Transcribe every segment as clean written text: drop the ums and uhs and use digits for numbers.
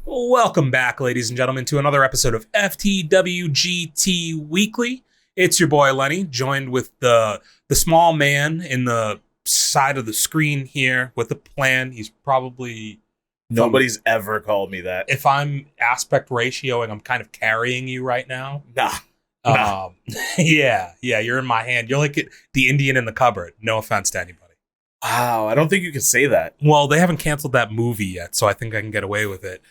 Welcome back, ladies and gentlemen, to another episode of FTWGT Weekly. It's your boy Lenny, joined with the small man in the side of the screen here with a plan. He's probably... Nobody's ever called me that. If I'm aspect ratioing, I'm kind of carrying you right now. Nah. Yeah, you're in my hand. You're like the Indian in the cupboard. No offense to anybody. Wow, I don't think you can say that. Well, they haven't canceled that movie yet, so I think I can get away with it.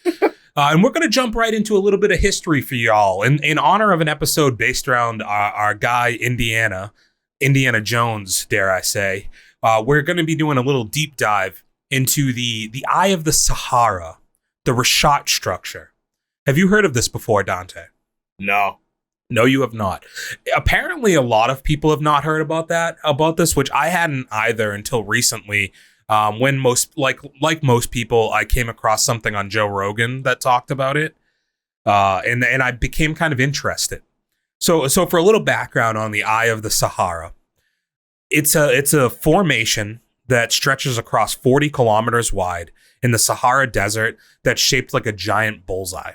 And we're going to jump right into a little bit of history for y'all. In honor of an episode based around our guy, Indiana Jones, dare I say, we're going to be doing a little deep dive into the Eye of the Sahara, the Richat Structure. Have you heard of this before, Dante? No. No, you have not. Apparently, a lot of people have not heard about this, which I hadn't either until recently. When most people, I came across something on Joe Rogan that talked about it, and I became kind of interested. So for a little background on the Eye of the Sahara, it's a formation that stretches across 40 kilometers wide in the Sahara Desert that's shaped like a giant bullseye.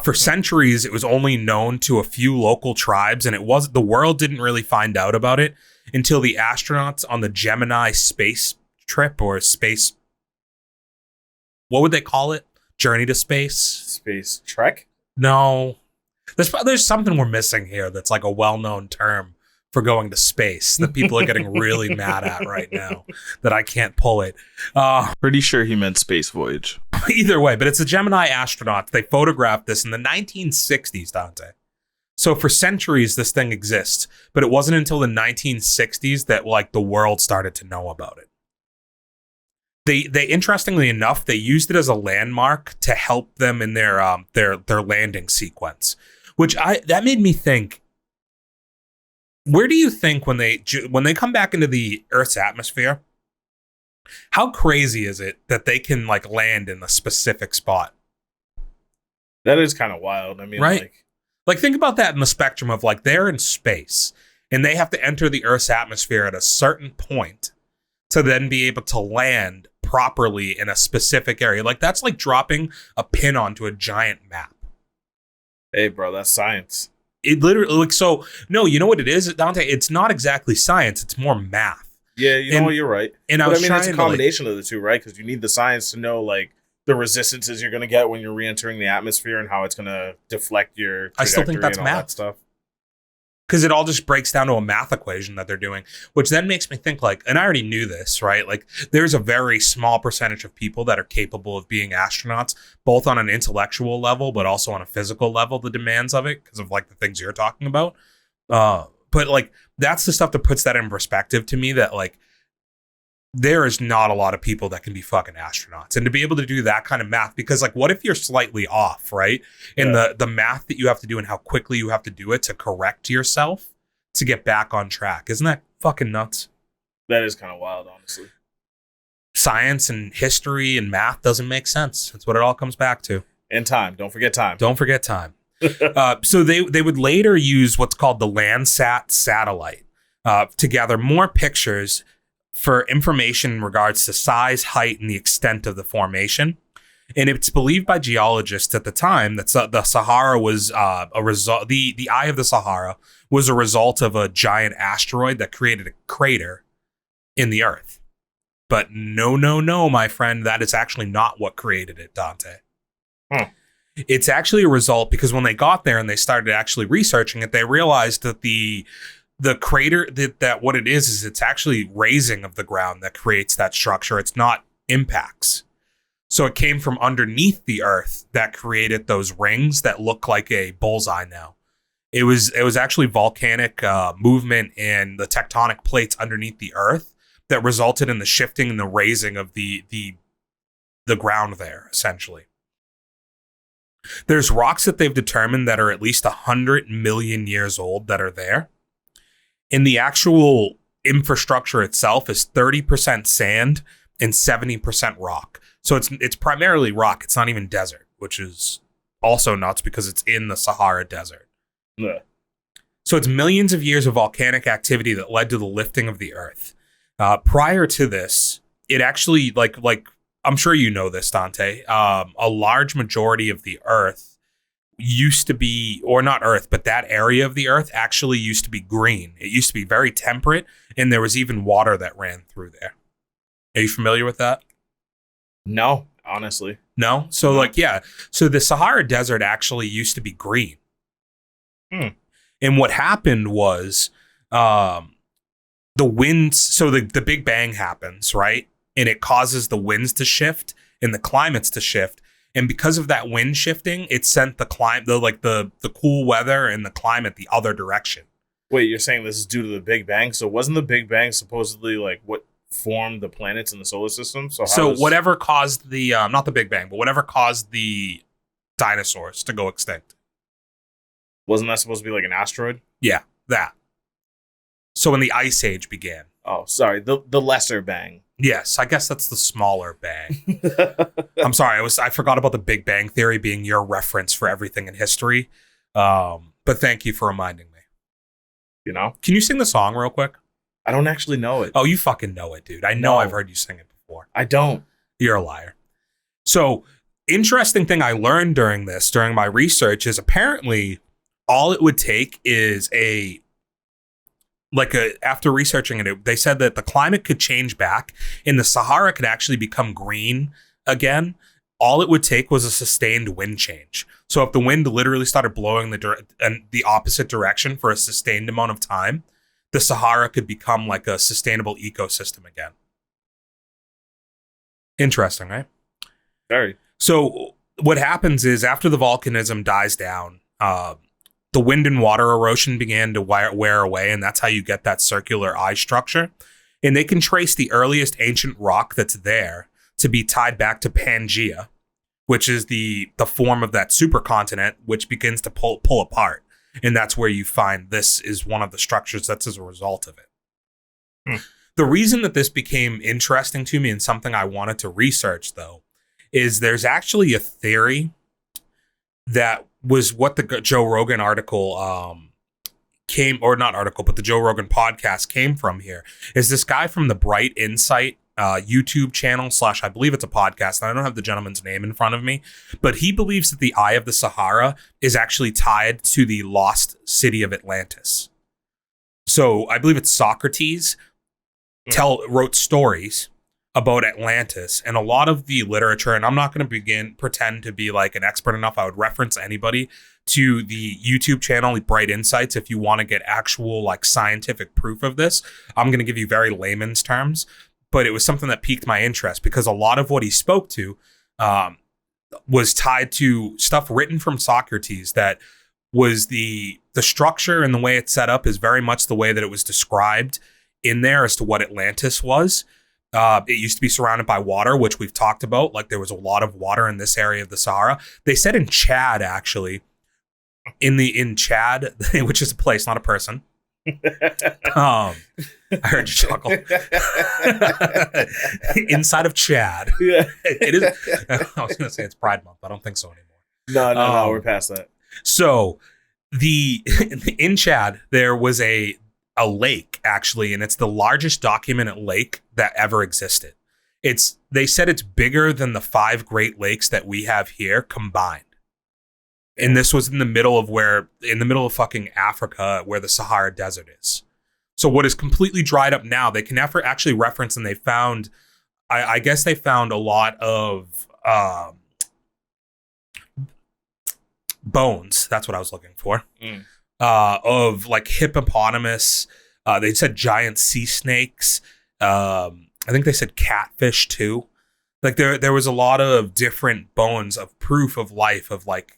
For centuries, it was only known to a few local tribes, and the world didn't really find out about it until the astronauts on the Gemini space trip or space. What would they call it? Journey to space? Space trek? No, there's something we're missing here. That's like a well-known term for going to space that people are getting really mad at right now that I can't pull it. Pretty sure he meant space voyage. Either way, but it's the Gemini astronauts. They photographed this in the 1960s, Dante. So for centuries, this thing exists, but it wasn't until the 1960s that the world started to know about it. They interestingly enough, they used it as a landmark to help them in their landing sequence, that made me think. Where do you think when they come back into the Earth's atmosphere, how crazy is it that they can land in a specific spot? That is kind of wild. I mean, right? Think about that in the spectrum of they're in space and they have to enter the Earth's atmosphere at a certain point to then be able to land properly in a specific area. That's like dropping a pin onto a giant map. Hey, bro, that's science. It literally no, you know what it is, Dante? It's not exactly science. It's more math. Yeah, you're right. And it's a combination of the two, right? Because you need the science to know the resistances you're going to get when you're re-entering the atmosphere and how it's going to deflect your trajectory. I still think that's and all math. That stuff. Because it all just breaks down to a math equation that they're doing, which then makes me think and I already knew this, right? There's a very small percentage of people that are capable of being astronauts, both on an intellectual level, but also on a physical level, the demands of it, because of the things you're talking about. But that's the stuff that puts that in perspective to me, that there is not a lot of people that can be fucking astronauts. And to be able to do that kind of math, because what if you're slightly off, right? And the math that you have to do and how quickly you have to do it to correct yourself to get back on track. Isn't that fucking nuts? That is kind of wild, honestly. Science and history and math doesn't make sense. That's what it all comes back to. And time. Don't forget time. So they would later use what's called the Landsat satellite to gather more pictures for information in regards to size, height, and the extent of the formation. And it's believed by geologists at the time that the Sahara was a result. The Eye of the Sahara was a result of a giant asteroid that created a crater in the Earth. But no, my friend, that is actually not what created it, Dante. It's actually a result because when they got there and they started actually researching it, they realized that the crater, that what it is it's actually raising of the ground that creates that structure. It's not impacts. So it came from underneath the Earth that created those rings that look like a bullseye now. It was actually volcanic movement and the tectonic plates underneath the Earth that resulted in the shifting and the raising of the ground there, essentially. There's rocks that they've determined that are at least 100 million years old that are there. And the actual infrastructure itself is 30% sand and 70% rock. So it's primarily rock. It's not even desert, which is also nuts because it's in the Sahara Desert. Yeah. So it's millions of years of volcanic activity that led to the lifting of the Earth. Prior to this, it actually like I'm sure you know this, Dante. A large majority of the Earth used to be, or not Earth, but that area of the Earth actually used to be green. It used to be very temperate, and there was even water that ran through there. Are you familiar with that? No, honestly. No? So, so the Sahara Desert actually used to be green. And what happened was the winds, so the Big Bang happens, right? And it causes the winds to shift and the climates to shift. And because of that wind shifting, it sent the cool weather and the climate the other direction. Wait, you're saying this is due to the Big Bang? So wasn't the Big Bang supposedly like what formed the planets in the solar system? So whatever caused the, not the Big Bang, but whatever caused the dinosaurs to go extinct. Wasn't that supposed to be like an asteroid? Yeah, that. So when the Ice Age began. Oh, sorry, the lesser bang. Yes, I guess that's the smaller bang. I'm sorry, I forgot about the Big Bang Theory being your reference for everything in history. But thank you for reminding me. You know? Can you sing the song real quick? I don't actually know it. Oh, you fucking know it, dude. I know I've heard you sing it before. I don't. You're a liar. So, interesting thing I learned during my research is apparently all it would take is after researching it, they said that the climate could change back and the Sahara could actually become green again. All it would take was a sustained wind change. So if the wind literally started blowing the opposite direction for a sustained amount of time, the Sahara could become like a sustainable ecosystem again. Interesting, right? Very. So what happens is after the volcanism dies down, the wind and water erosion began to wear away, and that's how you get that circular eye structure. And they can trace the earliest ancient rock that's there to be tied back to Pangaea, which is the form of that supercontinent, which begins to pull apart. And that's where you find this is one of the structures that's as a result of it. The reason that this became interesting to me and something I wanted to research, though, is there's actually a theory that was what the Joe Rogan article the Joe Rogan podcast came from here, is this guy from the Bright Insight YouTube channel / I believe it's a podcast. And I don't have the gentleman's name in front of me, but he believes that the Eye of the Sahara is actually tied to the lost city of Atlantis. So I believe it's Socrates wrote stories about Atlantis, and a lot of the literature, and I'm not going to pretend to be like an expert enough. I would reference anybody to the YouTube channel Bright Insights if you want to get actual like scientific proof of this. I'm going to give you very layman's terms, but it was something that piqued my interest because a lot of what he spoke to was tied to stuff written from Socrates that was the structure and the way it's set up is very much the way that it was described in there as to what Atlantis was. It used to be surrounded by water, which we've talked about. Like there was a lot of water in this area of the Sahara. They said in Chad, actually, in Chad, which is a place, not a person. I heard you chuckle. Inside of Chad. Yeah. It is. I was going to say it's Pride Month. I don't think so anymore. No, we're past that. So in Chad, there was a lake, actually, and it's the largest documented lake that ever existed. They said it's bigger than the 5 Great Lakes that we have here combined. And this was in the middle of fucking Africa, where the Sahara Desert is. So what is completely dried up now, they can never actually reference, and they found, I guess they found a lot of bones. That's what I was looking for. Of like hippopotamus. They said giant sea snakes. I think they said catfish too. Like there was a lot of different bones of proof of life, of like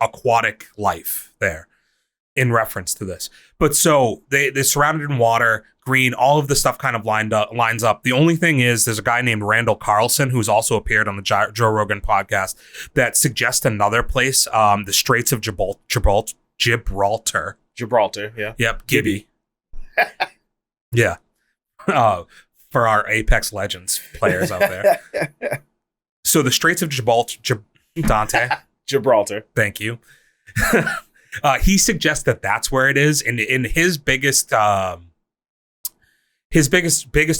aquatic life there in reference to this. But so they're surrounded in water, green, all of this stuff kind of lines up. The only thing is there's a guy named Randall Carlson who's also appeared on the Joe Rogan podcast that suggests another place, the Straits of Gibraltar. Yeah. Yep, Gibby. Yeah. For our Apex Legends players out there. So the Straits of Gibraltar, Dante. Gibraltar. Thank you. He suggests that that's where it is, and in his biggest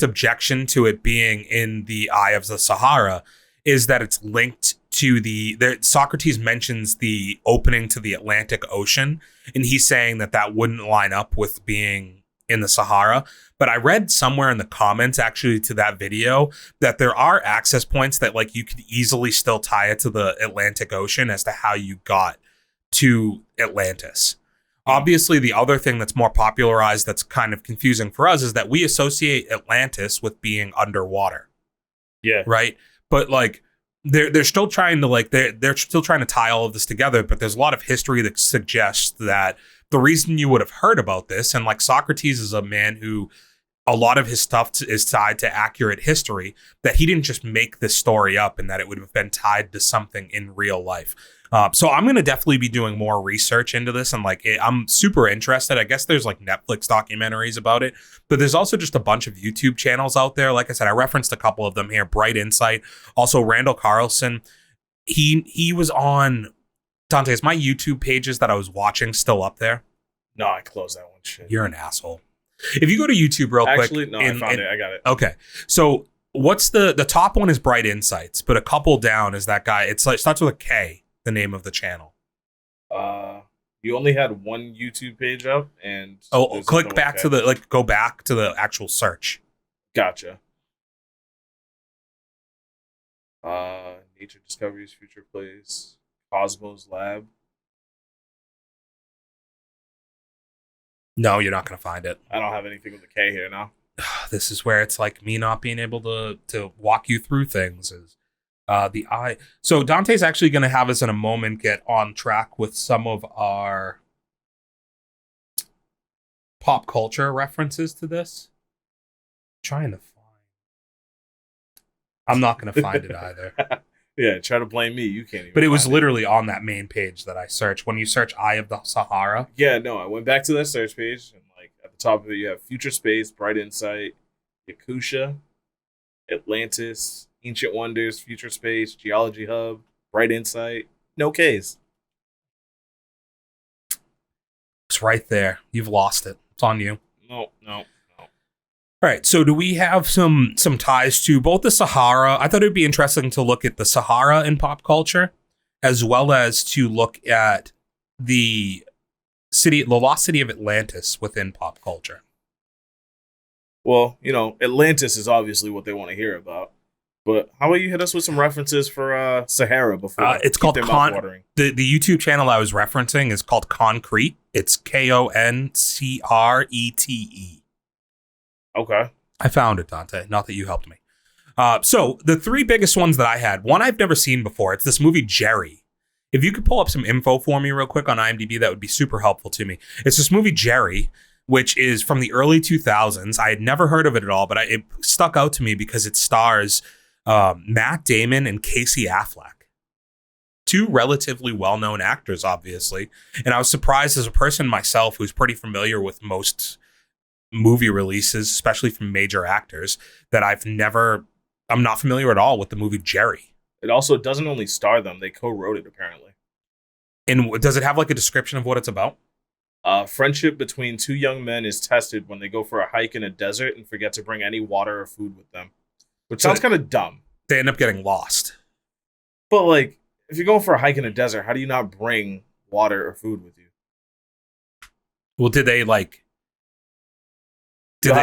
objection to it being in the Eye of the Sahara is that it's linked to Socrates mentions the opening to the Atlantic Ocean, and he's saying that wouldn't line up with being in the Sahara. But I read somewhere in the comments actually to that video that there are access points that like you could easily still tie it to the Atlantic Ocean as to how you got to Atlantis. Obviously, the other thing that's more popularized that's kind of confusing for us is that we associate Atlantis with being underwater. Yeah. Right? But like they're still trying to like they're still trying to tie all of this together, but there's a lot of history that suggests that the reason you would have heard about this, and like Socrates is a man who a lot of his stuff is tied to accurate history, that he didn't just make this story up and that it would have been tied to something in real life. So I'm going to definitely be doing more research into this, and like I'm super interested. I guess there's like Netflix documentaries about it, but there's also just a bunch of YouTube channels out there. Like I said, I referenced a couple of them here. Bright Insight, also Randall Carlson. He was on Dante. Is my YouTube pages that I was watching still up there? No, I closed that one. Shit. You're an asshole. If you go to YouTube real quick. Actually, no, I found it. I got it. Okay. So what's the top one is Bright Insights, but a couple down is that guy. It's like starts with a K, the name of the channel. You only had one YouTube page up, and click back to the go back to the actual search. Gotcha. Nature Discoveries, Future Place, Cosmos Lab. No, you're not going to find it. I don't have anything with a K here now. This is where it's like me not being able to walk you through things is the I. So Dante's actually going to have us in a moment get on track with some of our pop culture references to this. I'm not going to find it either. Yeah, try to blame me. You can't even. But it was literally on that main page that I searched. When you search Eye of the Sahara. Yeah, no, I went back to that search page, and like at the top of it, you have Future Space, Bright Insight, Yakusha, Atlantis, Ancient Wonders, Future Space, Geology Hub, Bright Insight. No K's. It's right there. You've lost it. It's on you. No. All right, so do we have some ties to both the Sahara? I thought it'd be interesting to look at the Sahara in pop culture, as well as to look at the lost city of Atlantis within pop culture. Well, Atlantis is obviously what they want to hear about. But how about you hit us with some references for Sahara before? It's called the YouTube channel I was referencing is called Concrete. It's KONCRETE. Okay. I found it, Dante. Not that you helped me. So the three biggest ones that I had, one I've never seen before. It's this movie, Jerry. If you could pull up some info for me real quick on IMDb, that would be super helpful to me. It's this movie, Jerry, which is from the early 2000s. I had never heard of it at all, but it stuck out to me because it stars Matt Damon and Casey Affleck. Two relatively well-known actors, obviously. And I was surprised as a person myself who's pretty familiar with most movie releases, especially from major actors, that I'm not familiar at all with the movie Jerry. It also doesn't only star them, they co-wrote it apparently. And does it have like a description of what it's about? Friendship between two young men is tested when they go for a hike in a desert and forget to bring any water or food with them. Which sounds kind of dumb. They end up getting lost. But like, if you're going for a hike in a desert, how do you not bring water or food with you? Well, did they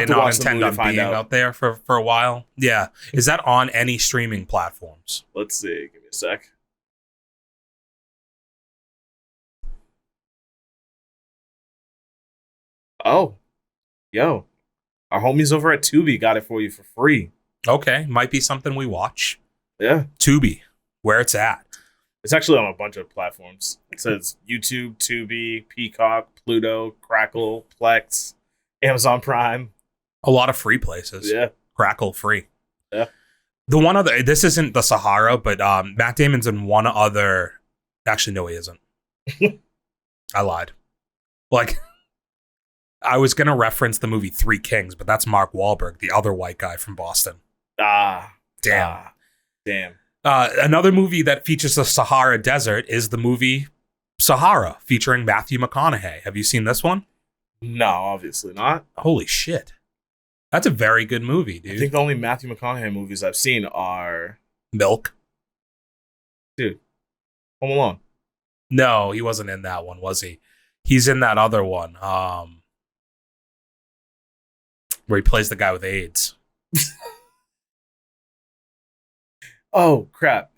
not intend on being out there for a while? Yeah. Is that on any streaming platforms? Let's see. Give me a sec. Oh. Yo. Our homies over at Tubi got it for you for free. Okay. Might be something we watch. Yeah. Tubi. Where it's at. It's actually on a bunch of platforms. It says YouTube, Tubi, Peacock, Pluto, Crackle, Plex, Amazon Prime. A lot of free places. Yeah. Crackle free. Yeah. The one other, this isn't the Sahara, but Matt Damon's in one other. Actually, no, he isn't. I lied. Like, I was going to reference the movie Three Kings, but that's Mark Wahlberg, the other white guy from Boston. Damn. Another movie that features the Sahara Desert is the movie Sahara, featuring Matthew McConaughey. Have you seen this one? No, obviously not. Holy shit. That's a very good movie, dude. I think the only Matthew McConaughey movies I've seen are... Milk. Dude, Home Alone. No, he wasn't in that one, was he? He's in that other one, where he plays the guy with AIDS. Oh, crap.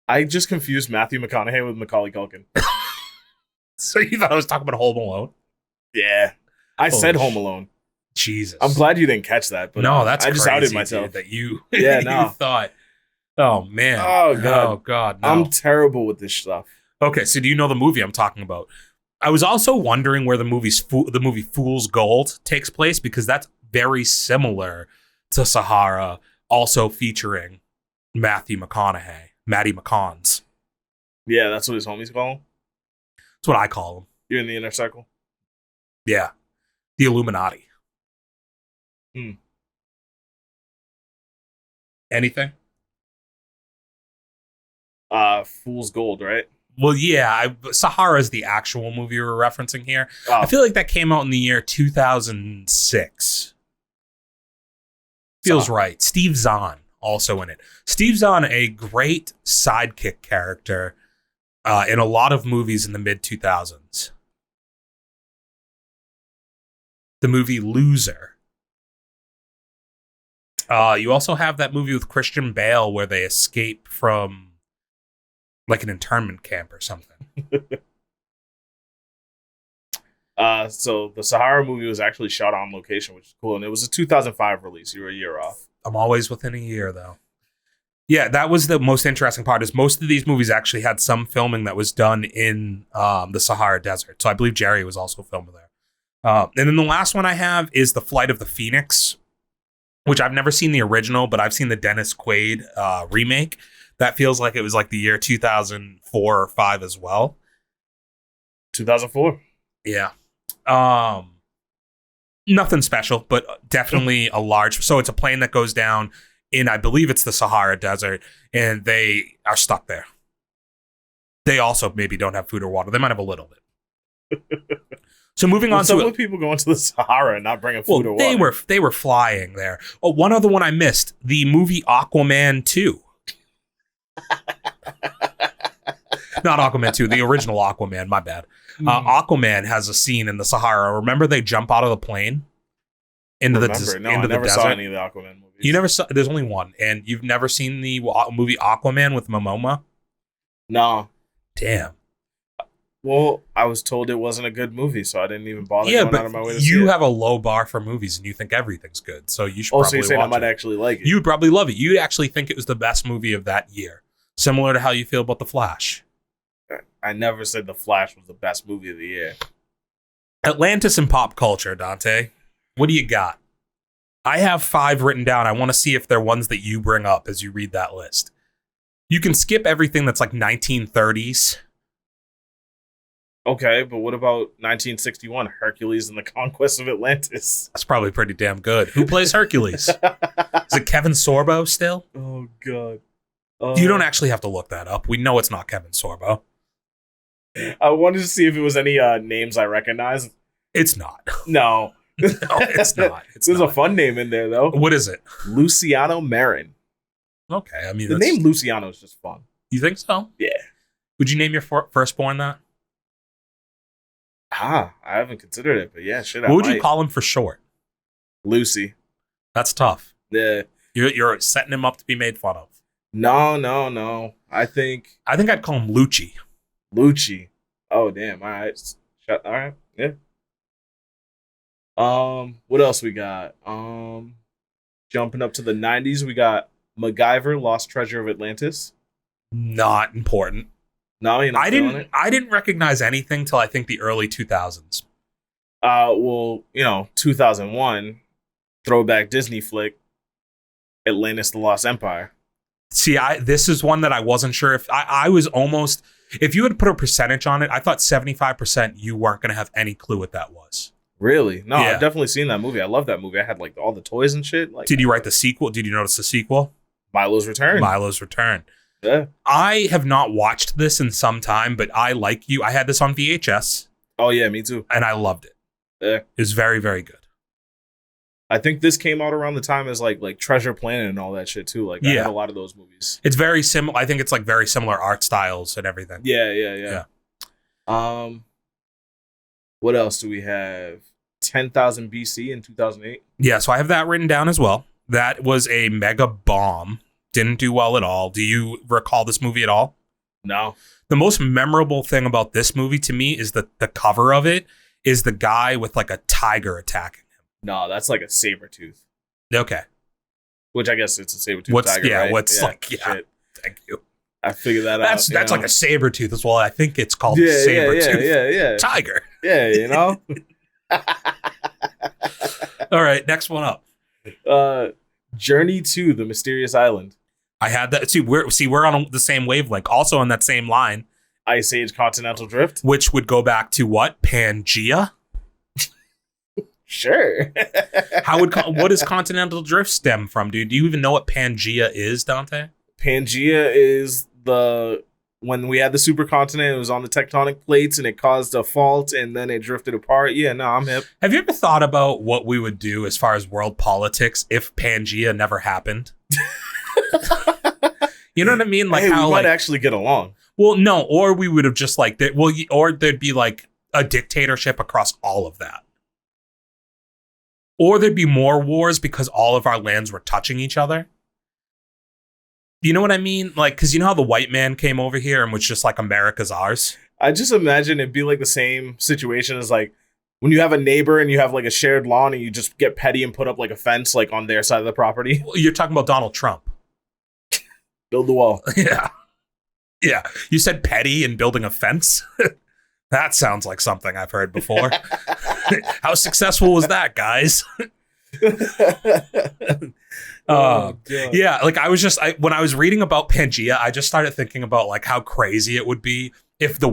I just confused Matthew McConaughey with Macaulay Culkin. So you thought I was talking about Home Alone? Yeah. I said Home Alone. Jesus. I'm glad you didn't catch that. But no, that's I just crazy, outed myself. Dude, that you, Yeah, you no. thought. Oh, man. Oh, God. Oh, God. No. I'm terrible with this stuff. Okay, so do you know the movie I'm talking about? I was also wondering where the movie Fool's Gold takes place, because that's very similar to Sahara, also featuring Matty McCons. Yeah, that's what his homies call him. That's what I call him. You're in the inner circle? Yeah. The Illuminati. Anything? Fool's Gold, right? Well, yeah, Sahara is the actual movie we're referencing here. Oh. I feel like that came out in the year 2006. Feels right. Steve Zahn also in it. Steve Zahn, a great sidekick character in a lot of movies in the mid-2000s. The movie Loser. You also have that movie with Christian Bale where they escape from like an internment camp or something. So the Sahara movie was actually shot on location, which is cool. And it was a 2005 release. You were a year off. I'm always within a year, though. Yeah, that was the most interesting part, is most of these movies actually had some filming that was done in the Sahara Desert. So I believe Jerry was also filmed there. And then the last one I have is The Flight of the Phoenix, which I've never seen the original, but I've seen the Dennis Quaid remake. That feels like it was like the year 2004 or 5 as well. 2004. Yeah. Nothing special, but definitely a large. So it's a plane that goes down in, I believe it's the Sahara Desert, and they are stuck there. They also maybe don't have food or water. They might have a little bit. So moving on to some people going to the Sahara and not bringing food or water. They were flying there. Oh, one other one I missed: the movie Aquaman 2. Not Aquaman 2, the original Aquaman, my bad. Aquaman has a scene in the Sahara. Remember they jump out of the plane into the desert? I never saw any of the Aquaman movies. You never saw, there's only one, and you've never seen the movie Aquaman with Momoa? No. Damn. Well, I was told it wasn't a good movie, so I didn't even bother going out of my way to see it. You have a low bar for movies, and you think everything's good, so you should probably watch it. So you're saying I might actually like it? You'd probably love it. You'd actually think it was the best movie of that year. Similar to how you feel about The Flash. I never said The Flash was the best movie of the year. Atlantis and pop culture, Dante. What do you got? I have 5 written down. I want to see if they're ones that you bring up as you read that list. You can skip everything that's like 1930s. Okay, but what about 1961, Hercules and the Conquest of Atlantis? That's probably pretty damn good. Who plays Hercules? Is it Kevin Sorbo still? Oh, God. You don't actually have to look that up. We know it's not Kevin Sorbo. I wanted to see if it was any names I recognize. It's not. No. No, it's not. There's a fun name in there, though. What is it? Luciano Marin. Okay, I mean... The name Luciano is just fun. You think so? Yeah. Would you name your firstborn that? I haven't considered it, but yeah, shit, What would you call him for short? Lucy. That's tough. Yeah. You're setting him up to be made fun of. No. I think I'd call him Lucci. Lucci. Oh, damn. All right. All right. Yeah. What else we got? Jumping up to the 90s, we got MacGyver, Lost Treasure of Atlantis. Not important. No, you're not feeling it? I didn't recognize anything till I think the early 2000s. Well, 2001, throwback Disney flick, Atlantis: The Lost Empire. See, this is one that I wasn't sure if I was almost, if you had put a percentage on it, I thought 75% you weren't going to have any clue what that was. Really? No, Yeah. I've definitely seen that movie. I love that movie. I had like all the toys and shit. Like, Did you write the sequel? Did you notice the sequel? Milo's Return. Milo's Return. Yeah. I have not watched this in some time, but I like you. I had this on VHS. Oh, yeah, me too. And I loved it. Yeah. It was very, very good. I think this came out around the time as like Treasure Planet and all that shit too. Like I had a lot of those movies. It's very similar. I think it's like very similar art styles and everything. Yeah. What else do we have? 10,000 BC in 2008. Yeah, so I have that written down as well. That was a mega bomb. Didn't do well at all. Do you recall this movie at all? No. The most memorable thing about this movie to me is that the cover of it is the guy with like a tiger attacking him. No, that's like a saber tooth. Okay. Which I guess it's a saber tooth tiger. Yeah, right? Shit. Thank you. I figured that out. That's like a saber tooth as well. I think it's called saber tooth. Yeah. Tiger. Yeah, you know? All right, next one up. Journey to the Mysterious Island. I had that. We're on the same wavelength. Also on that same line. Ice Age Continental Drift. Which would go back to what? Pangea? Sure. What does Continental Drift stem from, dude? Do you even know what Pangea is, Dante? Pangea is when we had the supercontinent, it was on the tectonic plates and it caused a fault and then it drifted apart. Yeah, no, I'm hip. Have you ever thought about what we would do as far as world politics if Pangea never happened? You know what I mean? Like, how we might actually get along. Well, no, or we would have just like or there'd be like a dictatorship across all of that. Or there'd be more wars because all of our lands were touching each other. You know what I mean? Like, because you know how the white man came over here and was just like, America's ours? I just imagine it'd be like the same situation as like when you have a neighbor and you have like a shared lawn and you just get petty and put up like a fence like on their side of the property. Well, you're talking about Donald Trump. Build the wall. Yeah. Yeah. You said petty and building a fence? That sounds like something I've heard before. How successful was that, guys? Yeah, like when I was reading about Pangea, I just started thinking about like how crazy it would be if the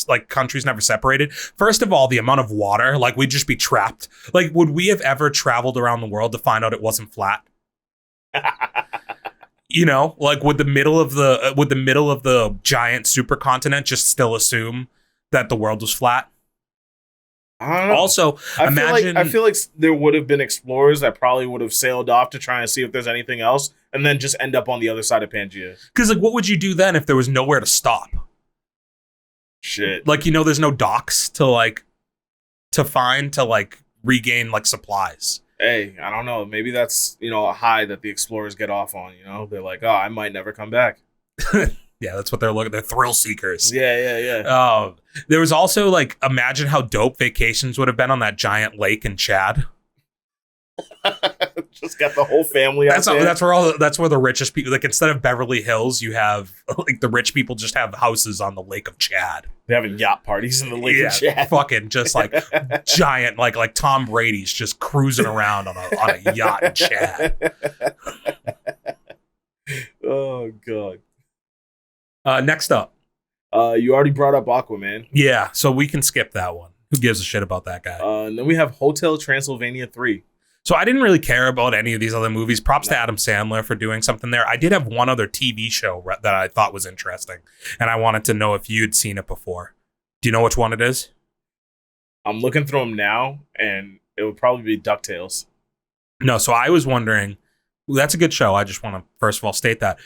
like countries never separated. First of all, the amount of water, like we'd just be trapped. Like, would we have ever traveled around the world to find out it wasn't flat? You know, like would the middle of the giant supercontinent just still assume that the world was flat? I don't know. Also, I feel like there would have been explorers that probably would have sailed off to try and see if there's anything else, and then just end up on the other side of Pangea. Because, like, what would you do then if there was nowhere to stop? Shit. Like, you know, there's no docks to regain like supplies. Hey, I don't know. Maybe that's, a high that the explorers get off on. They're like, oh, I might never come back. Yeah, that's what they're looking. They're thrill seekers. Yeah. There was also like, imagine how dope vacations would have been on that giant lake in Chad. Just got the whole family out there. That's where the richest people, like, instead of Beverly Hills, you have like the rich people just have houses on the Lake of Chad. They're having yacht parties in the Lake of Chad. Fucking just like giant, like Tom Brady's just cruising around on a yacht in Chad. Oh God. Next up. You already brought up Aquaman. Yeah, so we can skip that one. Who gives a shit about that guy? And then we have Hotel Transylvania 3. So I didn't really care about any of these other movies. Props to Adam Sandler for doing something there. I did have one other TV show that I thought was interesting, and I wanted to know if you'd seen it before. Do you know which one it is? I'm looking through them now, and it would probably be DuckTales. No, so I was wondering. That's a good show. I just want to first of all state that.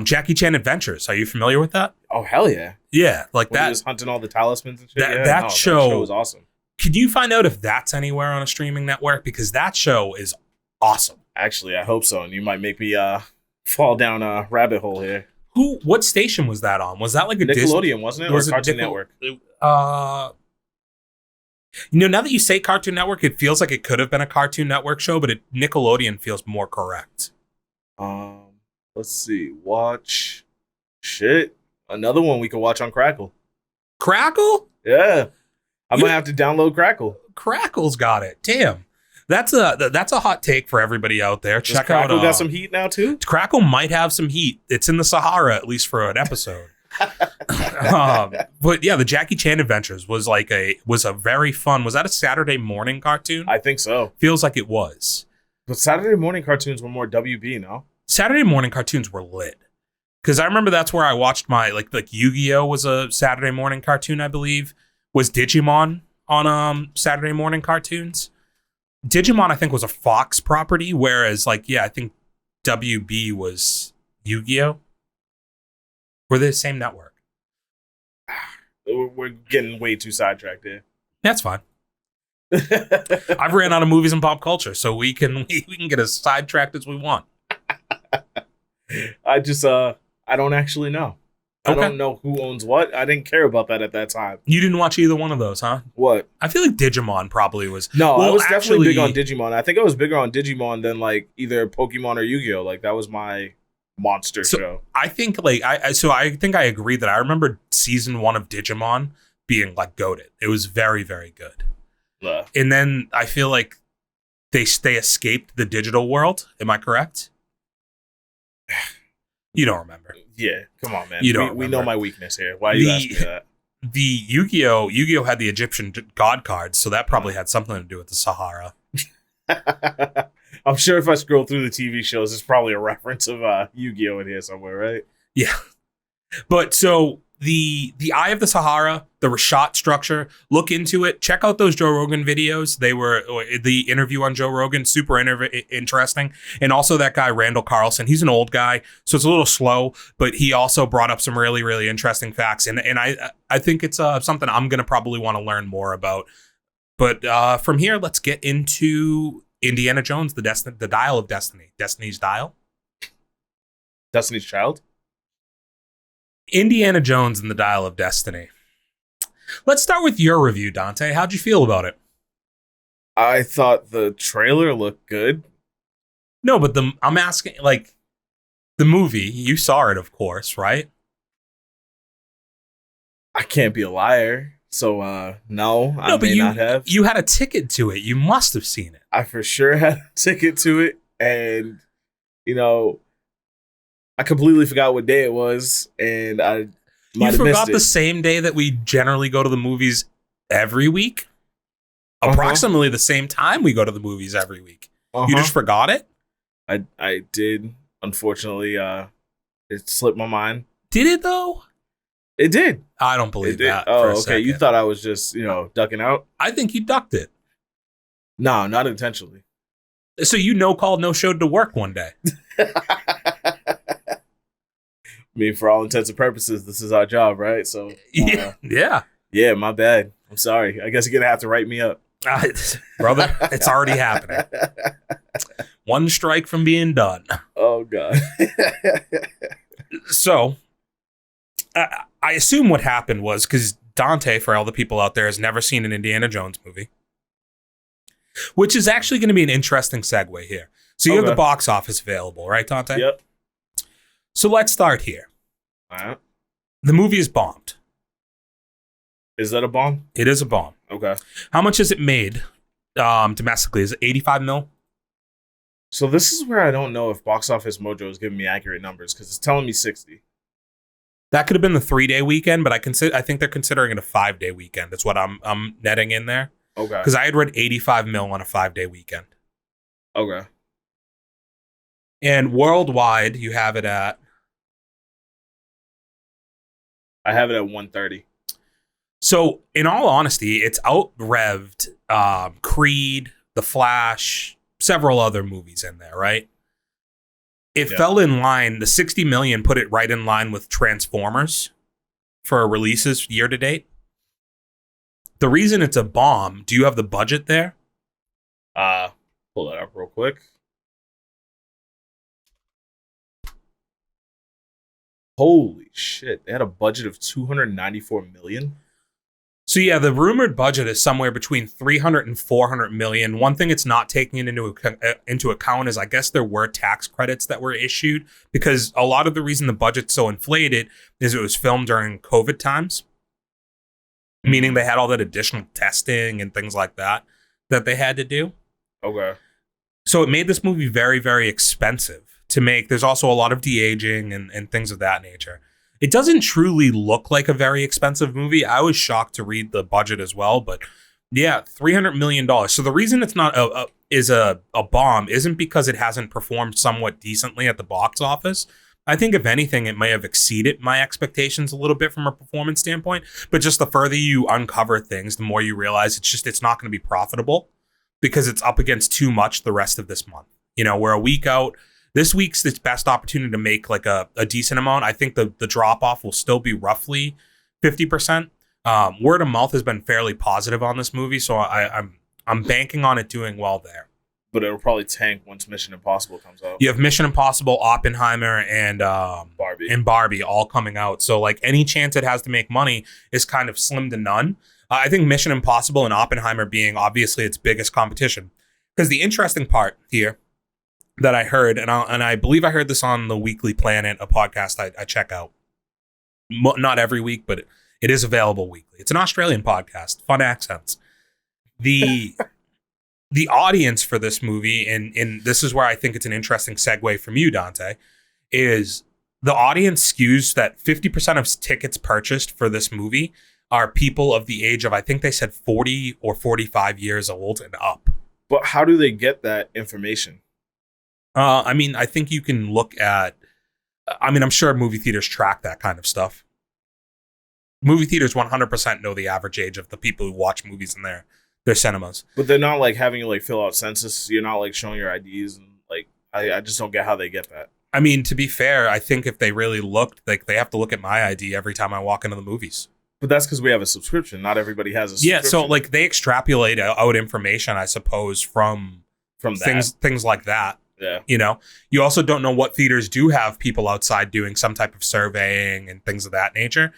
Jackie Chan Adventures. Are you familiar with that? Oh, hell yeah. Yeah, like when that. He was hunting all the talismans and shit. That show was awesome. Could you find out if that's anywhere on a streaming network? Because that show is awesome. Actually, I hope so. And you might make me fall down a rabbit hole here. What station was that on? Was that like a Nickelodeon, wasn't it? Or Cartoon Network? Now that you say Cartoon Network, it feels like it could have been a Cartoon Network show, but Nickelodeon feels more correct. Let's see. Watch. Shit. Another one we could watch on Crackle. Crackle? Yeah. I might have to download Crackle. Crackle's got it. Damn. That's a hot take for everybody out there. Does Crackle got some heat now too? Crackle might have some heat. It's in the Sahara, at least for an episode. But yeah, the Jackie Chan Adventures was a very fun. Was that a Saturday morning cartoon? I think so. Feels like it was. But Saturday morning cartoons were more WB, no? Saturday morning cartoons were lit. Because I remember that's where I watched my like Yu-Gi-Oh was a Saturday morning cartoon, I believe. Was Digimon on Saturday morning cartoons? Digimon, I think, was a Fox property, whereas, like, yeah, I think WB was Yu-Gi-Oh! Were they the same network? We're getting way too sidetracked here. That's fine. I've ran out of movies and pop culture, so we can get as sidetracked as we want. I don't actually know. Okay. I don't know who owns what. I didn't care about that at that time. You didn't watch either one of those, huh? What? I feel like Digimon probably was. No, Well, I was definitely big on actually- Digimon. I think I was bigger on Digimon than like either Pokemon or Yu-Gi-Oh! Like that was my monster show. I think like I think I agree that I remember season 1 of Digimon being like goated. It was very, very good. And then I feel like they escaped the digital world. Am I correct? You don't remember. Yeah, come on, man. You don't we know remember. my weakness here. Why are you asking me that? The Yu-Gi-Oh had the Egyptian god cards, so that probably had something to do with the Sahara. I'm sure if I scroll through the TV shows, there's probably a reference of Yu-Gi-Oh! In here somewhere, right? Yeah. But so the Eye of the Sahara, the Richat Structure, look into it. Check out those Joe Rogan videos. They were the interview on Joe Rogan, super interesting. And also that guy, Randall Carlson, he's an old guy, so it's a little slow, but he also brought up some really, really interesting facts. And I think it's something I'm going to probably want to learn more about. But from here, let's get into Indiana Jones, the Dial of Destiny. Destiny's Dial? Destiny's Child? Indiana Jones and the Dial of Destiny. Let's start with your review, Dante. How'd you feel about it? I thought the trailer looked good. No, but I'm asking, like, the movie, you saw it, of course, right? I can't be a liar. So, no, I may not have. You had a ticket to it. You must have seen it. I for sure had a ticket to it. And, you know, I completely forgot what day it was. And I might have forgot missed the it. same day that we generally go to the movies every week? Approximately the same time we go to the movies every week. You just forgot it? I did. Unfortunately, it slipped my mind. Did it, though? It did. I don't believe It did. that. Oh, for a okay. second. You thought I was just, ducking out? I think you ducked it. No, not intentionally. So you no-called, no-showed to work one day. I mean, for all intents and purposes, this is our job, right? So, Yeah. yeah, my bad. I'm sorry. I guess you're going to have to write me up. Brother, it's already happening. One strike from being done. Oh, God. So, I assume what happened was, because Dante, for all the people out there, has never seen an Indiana Jones movie, which is actually going to be an interesting segue here. So you have the box office available, right, Dante? Yep. So let's start here. All right. The movie is bombed. Is that a bomb? It is a bomb. Okay. How much has it made domestically? Is it 85 mil? So this is where I don't know if Box Office Mojo is giving me accurate numbers because it's telling me 60. That could have been the 3-day weekend, but I think they're considering it a 5-day weekend. That's what I'm netting in there. Okay. Because I had read 85 mil on a 5-day weekend. Okay. And worldwide, you have it at... I have it at 130. So, in all honesty, it's out-revved Creed, The Flash, several other movies in there, right? It fell in line. The 60 million put it right in line with Transformers for releases year to date. The reason it's a bomb, do you have the budget there? Pull that up real quick. Holy shit. They had a budget of 294 million. So yeah, the rumored budget is somewhere between 300 and 400 million. One thing it's not taking into account is I guess there were tax credits that were issued because a lot of the reason the budget's so inflated is it was filmed during COVID times, meaning they had all that additional testing and things like that they had to do. Okay. So it made this movie very, very expensive to make. There's also a lot of de-aging and things of that nature. It doesn't truly look like a very expensive movie. I was shocked to read the budget as well, but yeah, $300 million. So the reason it's not a bomb isn't because it hasn't performed somewhat decently at the box office. I think if anything, it may have exceeded my expectations a little bit from a performance standpoint, but just the further you uncover things, the more you realize it's not going to be profitable. because it's up against too much the rest of this month. You know, we're a week out. This week's the best opportunity to make like a decent amount. I think the drop off will still be roughly 50%. Word of mouth has been fairly positive on this movie, so I'm banking on it doing well there. But it'll probably tank once Mission Impossible comes out. You have Mission Impossible, Oppenheimer, and Barbie all coming out. So like any chance it has to make money is kind of slim to none. I think Mission Impossible and Oppenheimer being obviously its biggest competition. Because the interesting part here that I heard, and I believe I heard this on the Weekly Planet, a podcast I check out. Not every week, but it is available weekly. It's an Australian podcast, fun accents. The audience for this movie, and this is where I think it's an interesting segue from you, Dante, is the audience skews that 50% of tickets purchased for this movie are people of the age of, I think they said 40 or 45 years old and up. But how do they get that information? I mean, I think you can look at, I'm sure movie theaters track that kind of stuff. Movie theaters 100% know the average age of the people who watch movies in their cinemas. But they're not like having you like fill out census. You're not like showing your IDs, and like I just don't get how they get that. I mean, to be fair, I think if they really looked, like they have to look at my ID every time I walk into the movies. But that's because we have a subscription. Not everybody has a subscription. Yeah, so like they extrapolate out information, I suppose, from things like that. Yeah. You know, you also don't know what theaters do have people outside doing some type of surveying and things of that nature.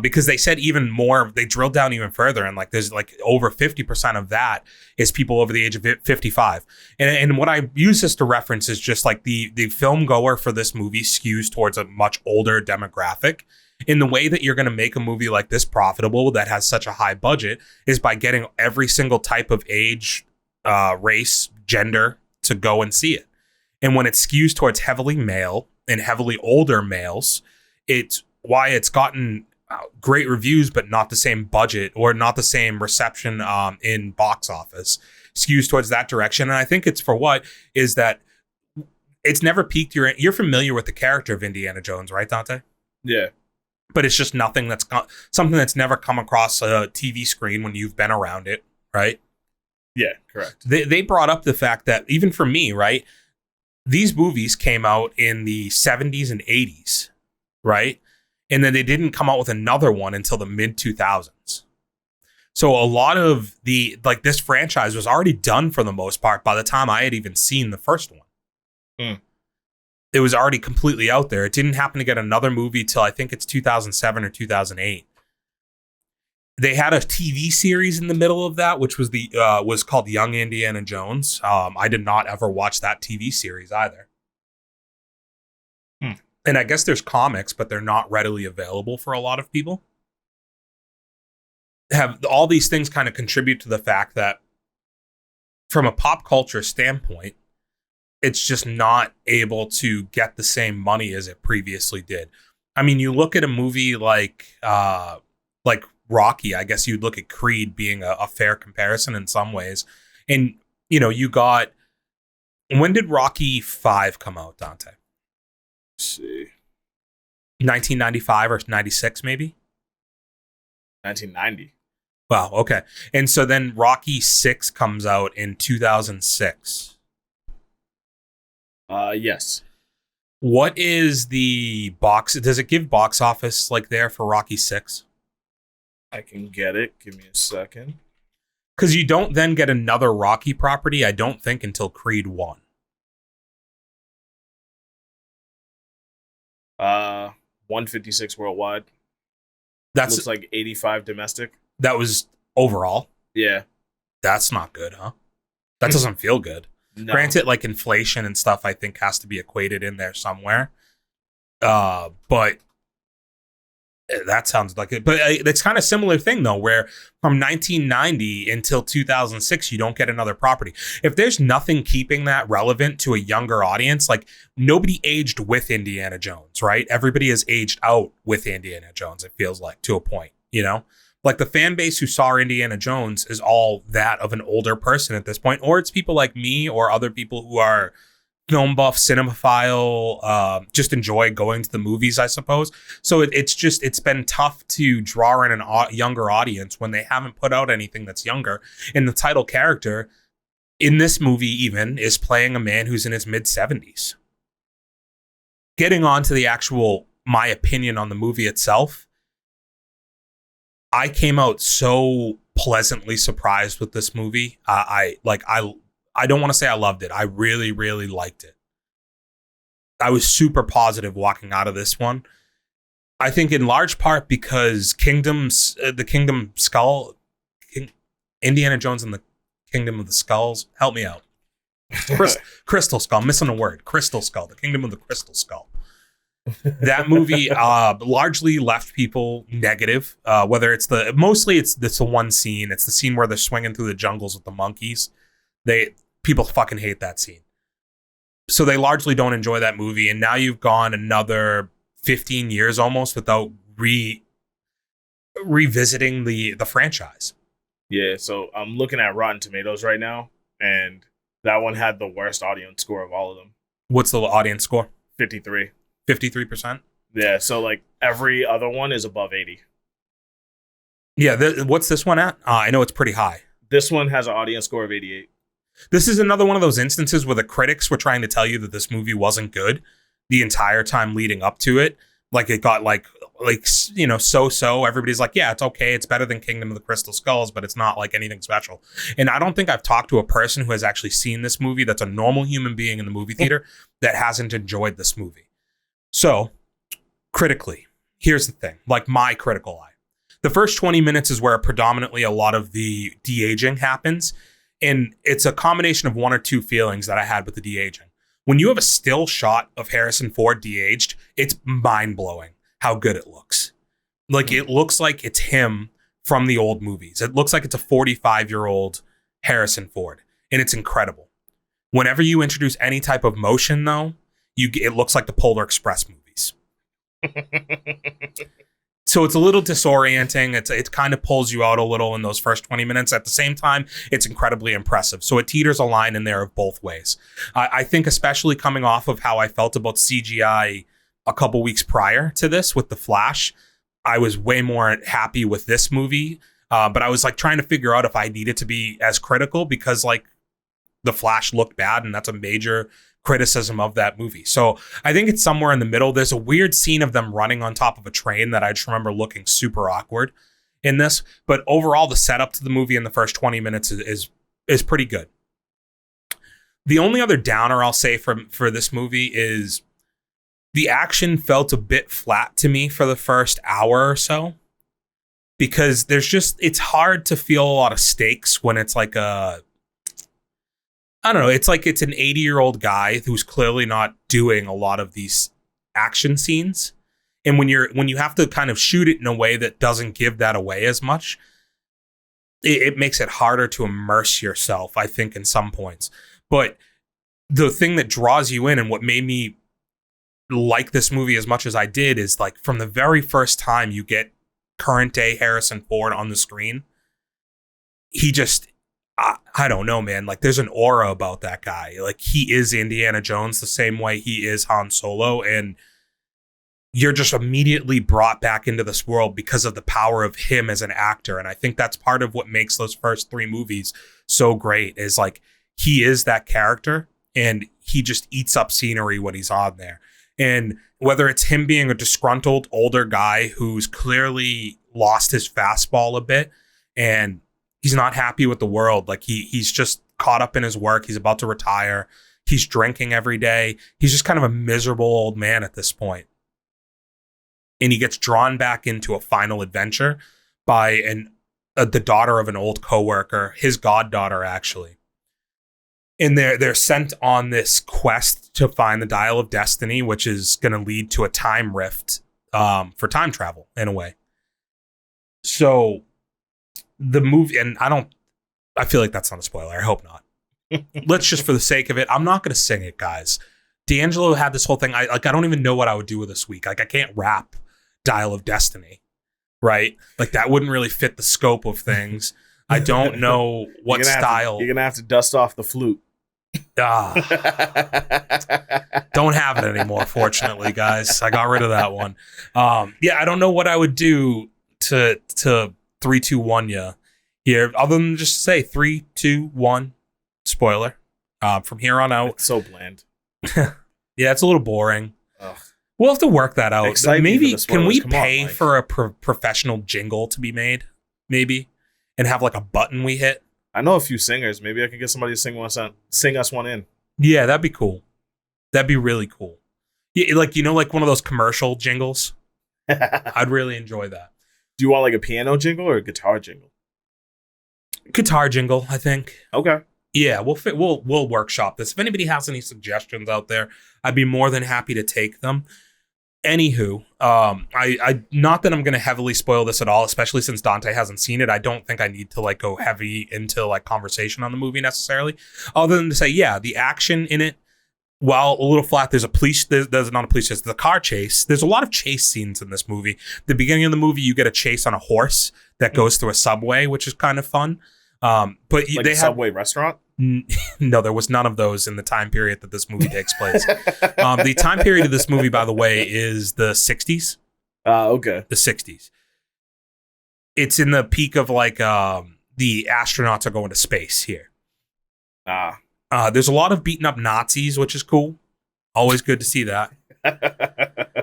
Because they said even more, they drilled down even further, and like there's like over 50% of that is people over the age of 55. And what I use this to reference is just like the film goer for this movie skews towards a much older demographic. In the way that you're going to make a movie like this profitable that has such a high budget is by getting every single type of age, race, gender to go and see it. And when it skews towards heavily male and heavily older males, it's why it's gotten great reviews, but not the same budget or not the same reception in box office. Skews towards that direction. And I think it's for what is that it's never piqued you're familiar with the character of Indiana Jones, right, Dante? Yeah. But it's just something that's never come across a TV screen when you've been around it, right? Yeah, correct. They brought up the fact that even for me, right, these movies came out in the 70s and 80s, right? And then they didn't come out with another one until the mid 2000s. So a lot of this franchise was already done for the most part by the time I had even seen the first one. It was already completely out there. It didn't happen to get another movie till I think it's 2007 or 2008. They had a TV series in the middle of that, which was was called Young Indiana Jones. I did not ever watch that TV series either. And I guess there's comics, but they're not readily available for a lot of people. Have all these things kind of contribute to the fact that from a pop culture standpoint, it's just not able to get the same money as it previously did. I mean, you look at a movie like Rocky, I guess you'd look at Creed being a fair comparison in some ways. And, you know, when did Rocky 5 come out, Dante? Let's see. 1995 or 96, maybe? 1990. Wow, okay. And so then Rocky 6 comes out in 2006. Yes. What is the box? Does it give box office like there for Rocky 6? I can get it. Give me a second. Because you don't then get another Rocky property, I don't think, until Creed 1. 156 worldwide. That's looks like 85 domestic. That was overall. Yeah. That's not good, huh? That doesn't feel good. No. Granted, like inflation and stuff, I think has to be equated in there somewhere. But that sounds like it. But it's kind of similar thing though, where from 1990 until 2006, you don't get another property. If there's nothing keeping that relevant to a younger audience, like nobody aged with Indiana Jones, right? Everybody has aged out with Indiana Jones. It feels like to a point, you know, like the fan base who saw Indiana Jones is all that of an older person at this point, or it's people like me or other people who are film buff, cinemaphile, just enjoy going to the movies, I suppose. So it's been tough to draw in a younger audience when they haven't put out anything that's younger. And the title character in this movie even is playing a man who's in his mid-70s. Getting on to the actual, my opinion on the movie itself, I came out so pleasantly surprised with this movie. I don't want to say I loved it. I really, really liked it. I was super positive walking out of this one. I think in large part because the Kingdom Skull, Indiana Jones and the Kingdom of the Skulls, help me out. Crystal Skull, missing a word. Crystal Skull, the Kingdom of the Crystal Skull. That movie largely left people negative. Whether it's the one scene. It's the scene where they're swinging through the jungles with the monkeys. People fucking hate that scene. So they largely don't enjoy that movie. And now you've gone another 15 years almost without revisiting the franchise. Yeah, so I'm looking at Rotten Tomatoes right now, and that one had the worst audience score of all of them. What's the audience score? 53. 53%? Yeah, so like every other one is above 80. Yeah, what's this one at? I know it's pretty high. This one has an audience score of 88. This is another one of those instances where the critics were trying to tell you that this movie wasn't good the entire time leading up to it. Like it got so. Everybody's like, yeah, it's okay. It's better than Kingdom of the Crystal Skulls, but it's not like anything special. And I don't think I've talked to a person who has actually seen this movie that's a normal human being in the movie theater that hasn't enjoyed this movie. So critically, here's the thing, like my critical eye. The first 20 minutes is where predominantly a lot of the de-aging happens. And it's a combination of one or two feelings that I had with the de-aging. When you have a still shot of Harrison Ford de-aged, it's mind-blowing how good it looks. Like, it looks like it's him from the old movies. It looks like it's a 45-year-old Harrison Ford, and it's incredible. Whenever you introduce any type of motion, though, it looks like the Polar Express movies. So it's a little disorienting. It kind of pulls you out a little in those first 20 minutes. At the same time, it's incredibly impressive. So it teeters a line in there of both ways. I think especially coming off of how I felt about CGI a couple weeks prior to this with The Flash, I was way more happy with this movie. But I was like trying to figure out if I needed to be as critical because like The Flash looked bad, and that's a major criticism of that movie. So I think it's somewhere in the middle. There's a weird scene of them running on top of a train that I just remember looking super awkward in this. But overall, the setup to the movie in the first 20 minutes is pretty good. The only other downer I'll say for this movie is the action felt a bit flat to me for the first hour or so. Because it's hard to feel a lot of stakes when it's like I don't know. It's like it's an 80-year-old guy who's clearly not doing a lot of these action scenes. And when you have to kind of shoot it in a way that doesn't give that away as much, it makes it harder to immerse yourself, I think, in some points. But the thing that draws you in and what made me like this movie as much as I did is like from the very first time you get current day Harrison Ford on the screen, he just... I don't know, man. Like, there's an aura about that guy. Like, he is Indiana Jones the same way he is Han Solo. And you're just immediately brought back into this world because of the power of him as an actor. And I think that's part of what makes those first three movies so great is like, he is that character and he just eats up scenery when he's on there. And whether it's him being a disgruntled older guy who's clearly lost his fastball a bit and he's not happy with the world. Like he's just caught up in his work. He's about to retire. He's drinking every day. He's just kind of a miserable old man at this point. And he gets drawn back into a final adventure by the daughter of an old coworker, his goddaughter, actually. And they're sent on this quest to find the Dial of Destiny, which is going to lead to a time rift for time travel in a way. So the movie, and I feel like that's not a spoiler. I hope not. Let's just, for the sake of it, I'm not going to sing it, guys. D'Angelo had this whole thing. I don't even know what I would do with this week. Like, I can't rap Dial of Destiny, right? Like, that wouldn't really fit the scope of things. I don't know what style. You're going to have to dust off the flute. Don't have it anymore, fortunately, guys. I got rid of that one. Yeah, I don't know what I would do to 3, 2, 1 here, other than just say 3, 2, 1. spoiler. From here on out. It's so bland. Yeah, it's a little boring. Ugh. We'll have to work that out. Excite me Maybe for the can we spoilers. Come on, pay Mike. for a professional jingle to be made? Maybe, and have like a button we hit. I know a few singers. Maybe I can get somebody to sing us one in. Yeah, that'd be cool. That'd be really cool. Yeah, like like one of those commercial jingles. Do I'd really enjoy that. you want like a piano jingle or a guitar jingle? Guitar jingle, I think. Okay. Yeah, we'll workshop this. If anybody has any suggestions out there, I'd be more than happy to take them. Anywho, I not that I'm going to heavily spoil this at all, especially since Dante hasn't seen it. I don't think I need to go heavy into conversation on the movie necessarily, other than to say, yeah, the action in it, while a little flat, there's not a police chase, the car chase. There's a lot of chase scenes in this movie. The beginning of the movie, you get a chase on a horse that goes through a subway, which is kind of fun. But they a Subway restaurant? No, there was none of those in the time period that this movie takes place. The time period of this movie, by the way, is the 60s. Okay. The 60s. It's in the peak of the astronauts are going to space here. There's a lot of beaten up Nazis, which is cool. Always good to see that.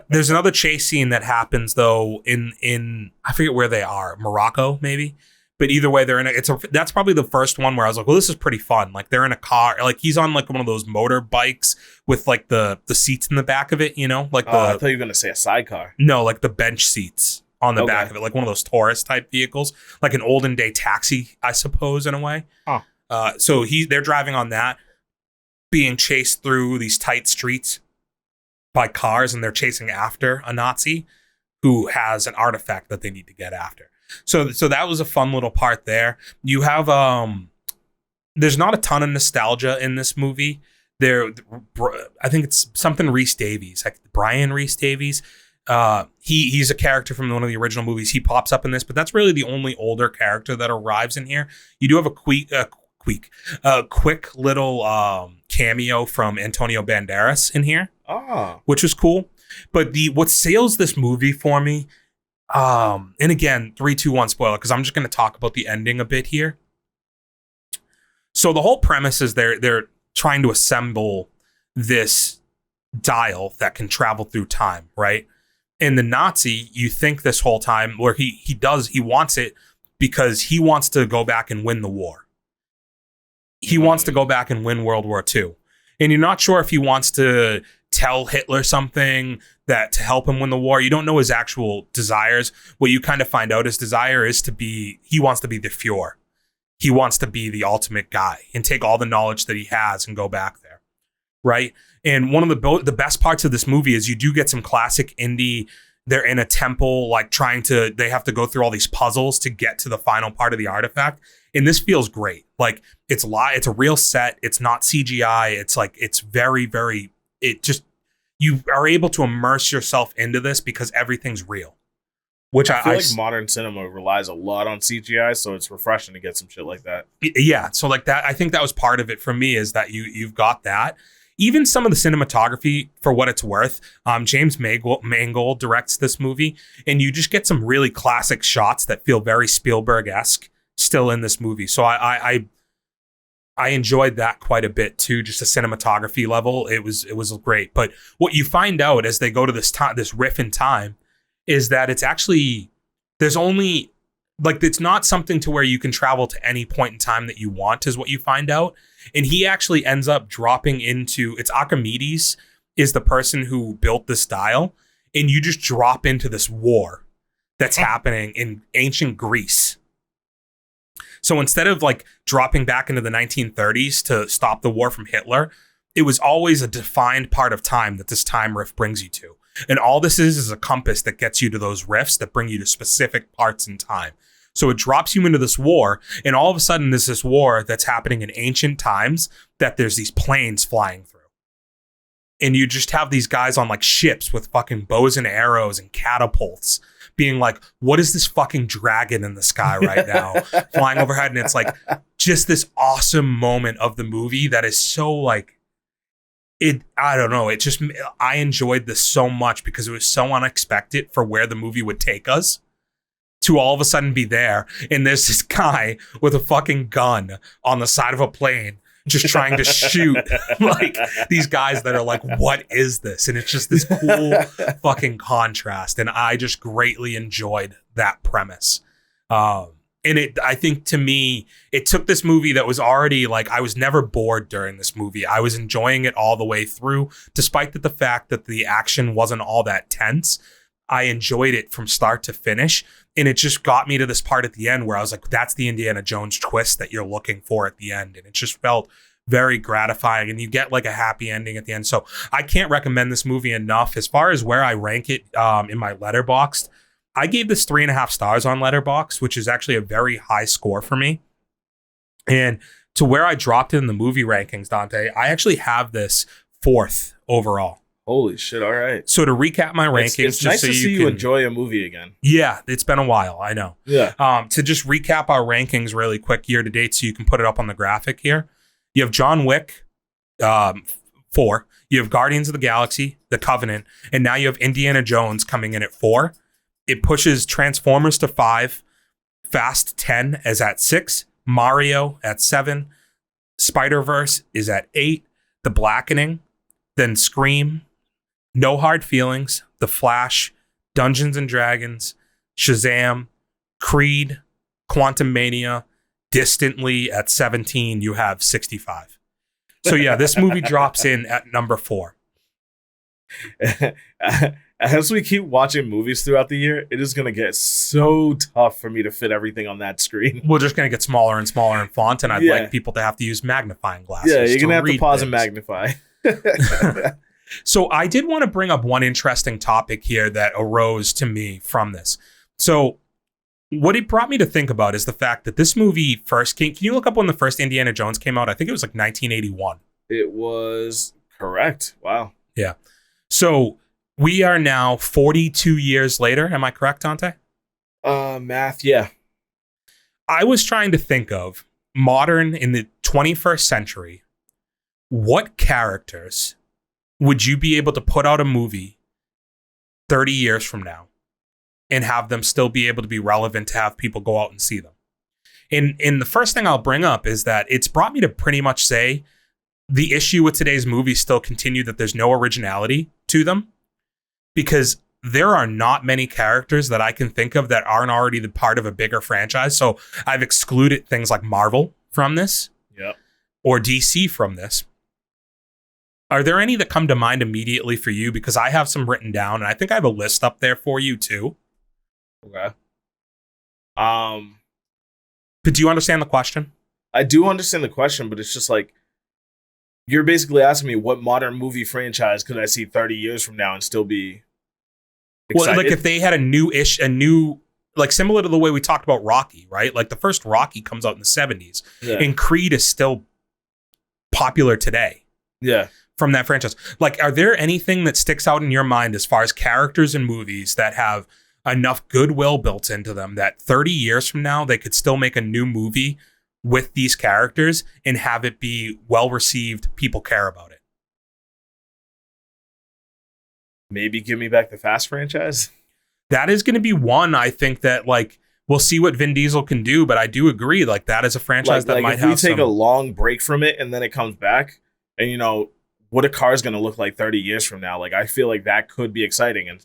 There's another chase scene that happens though in I forget where they are, Morocco maybe. But either way, they're in that's probably the first one where I was like, well, this is pretty fun. They're in a car, he's on one of those motorbikes with the seats in the back of it, I thought you were going to say a sidecar. No, the bench seats on the back of it, one of those tourist type vehicles, like an olden day taxi, I suppose, in a way. Huh. So they're driving on that, being chased through these tight streets by cars, and they're chasing after a Nazi who has an artifact that they need to get after. So that was a fun little part there. You have there's not a ton of nostalgia in this movie. I think it's something Rhys Davies, Brian Rhys Davies. He's a character from one of the original movies. He pops up in this, but that's really the only older character that arrives in here. You do have a quick little cameo from Antonio Banderas in here, which was cool. But what sails this movie for me, and again, 3, 2, 1 spoiler, because I'm just going to talk about the ending a bit here. So the whole premise is they're trying to assemble this dial that can travel through time, right? And the Nazi, you think this whole time, where he wants it because he wants to go back and win the war. He wants to go back and win World War II. And you're not sure if he wants to tell Hitler something that to help him win the war. You don't know his actual desires. What you kind of find out his desire is he wants to be the Fuhrer. He wants to be the ultimate guy and take all the knowledge that he has and go back there. Right. And one of the best parts of this movie is you do get some classic indie. They're in a temple, they have to go through all these puzzles to get to the final part of the artifact. And this feels great. It's a real set. It's not CGI. It's very, very, you are able to immerse yourself into this because everything's real. Which I feel like modern cinema relies a lot on CGI, so it's refreshing to get some shit like that. Yeah. So that, I think that was part of it for me, is that you've got that. Even some of the cinematography, for what it's worth, James Mangold directs this movie, and you just get some really classic shots that feel very Spielberg-esque still in this movie. So I enjoyed that quite a bit too, just a cinematography level. It was great. But what you find out as they go to this riff in time is that it's actually, there's only, it's not something to where you can travel to any point in time that you want, is what you find out. And he actually ends up dropping into, it's Archimedes is the person who built this dial, and you just drop into this war that's happening in ancient Greece. So instead of dropping back into the 1930s to stop the war from Hitler, it was always a defined part of time that this time rift brings you to. And all this is a compass that gets you to those rifts that bring you to specific parts in time. So it drops you into this war, and all of a sudden there's this war that's happening in ancient times that there's these planes flying through. And you just have these guys on ships with fucking bows and arrows and catapults being like, what is this fucking dragon in the sky right now flying overhead? And it's just this awesome moment of the movie that is so I don't know. I enjoyed this so much because it was so unexpected for where the movie would take us, to all of a sudden be there. And there's this guy with a fucking gun on the side of a plane just trying to shoot like these guys that are like, what is this? And it's just this cool fucking contrast. And I just greatly enjoyed that premise. I think to me, it took this movie that was already like, I was never bored during this movie. I was enjoying it all the way through, despite the fact that the action wasn't all that tense. I enjoyed it from start to finish. And it just got me to this part at the end where I was like, that's the Indiana Jones twist that you're looking for at the end. And it just felt very gratifying. And you get like a happy ending at the end. So I can't recommend this movie enough. As far as where I rank it in my Letterboxd, I gave this 3.5 stars on Letterboxd, which is actually a very high score for me. And to where I dropped it in the movie rankings, Dante, I actually have this 4th overall. Holy shit! All right. So to recap my rankings, it's nice to see you enjoy a movie again. Yeah, it's been a while. I know. Yeah. To just recap our rankings really quick year to date, so you can put it up on the graphic here. You have John Wick, 4. You have Guardians of the Galaxy, The Covenant, and now you have Indiana Jones coming in at 4. It pushes Transformers to 5, Fast 10 is at 6, Mario at 7, Spider-Verse is at 8, The Blackening, then Scream, No Hard Feelings, The Flash, Dungeons and Dragons, Shazam, Creed, Quantum Mania, Distantly at 17, you have 65. So yeah, this movie drops in at number 4. As we keep watching movies throughout the year, it is going to get so tough for me to fit everything on that screen. We're just going to get smaller and smaller in font, and I'd like people to have to use magnifying glasses. Yeah, you're going to have to pause things. and magnify. So I did want to bring up one interesting topic here that arose to me from this. So what it brought me to think about is the fact that this movie first came. Can you look up when the first Indiana Jones came out? I think it was like 1981. It was correct. Wow. Yeah. So we are now 42 years later. Am I correct, Dante? Math, yeah. I was trying to think of modern in the 21st century. What characters would you be able to put out a movie 30 years from now and have them still be able to be relevant to have people go out and see them? And the first thing I'll bring up is that it's brought me to pretty much say the issue with today's movies still continue that there's no originality to them, because there are not many characters that I can think of that aren't already the part of a bigger franchise. So I've excluded things like Marvel from this, or DC from this. Are there any that come to mind immediately for you? Because I have some written down, and I think I have a list up there for you too. Okay. But do you understand the question? I do understand the question, but it's just like, you're basically asking me what modern movie franchise could I see 30 years from now and still be excited? Well, like if they had a new, like similar to the way we talked about Rocky, right? Like the first Rocky comes out in the 70s, and Creed is still popular today. Yeah. From that franchise. Like, are there anything that sticks out in your mind as far as characters in movies that have enough goodwill built into them that 30 years from now, they could still make a new movie with these characters and have it be well received, people care about it? Maybe Give Me Back the Fast franchise? That is going to be one, I think, that like we'll see what Vin Diesel can do, but I do agree, like that is a franchise that might have. If we take a long break from it and then it comes back, and you know what a car is going to look like 30 years from now, like I feel like that could be exciting. And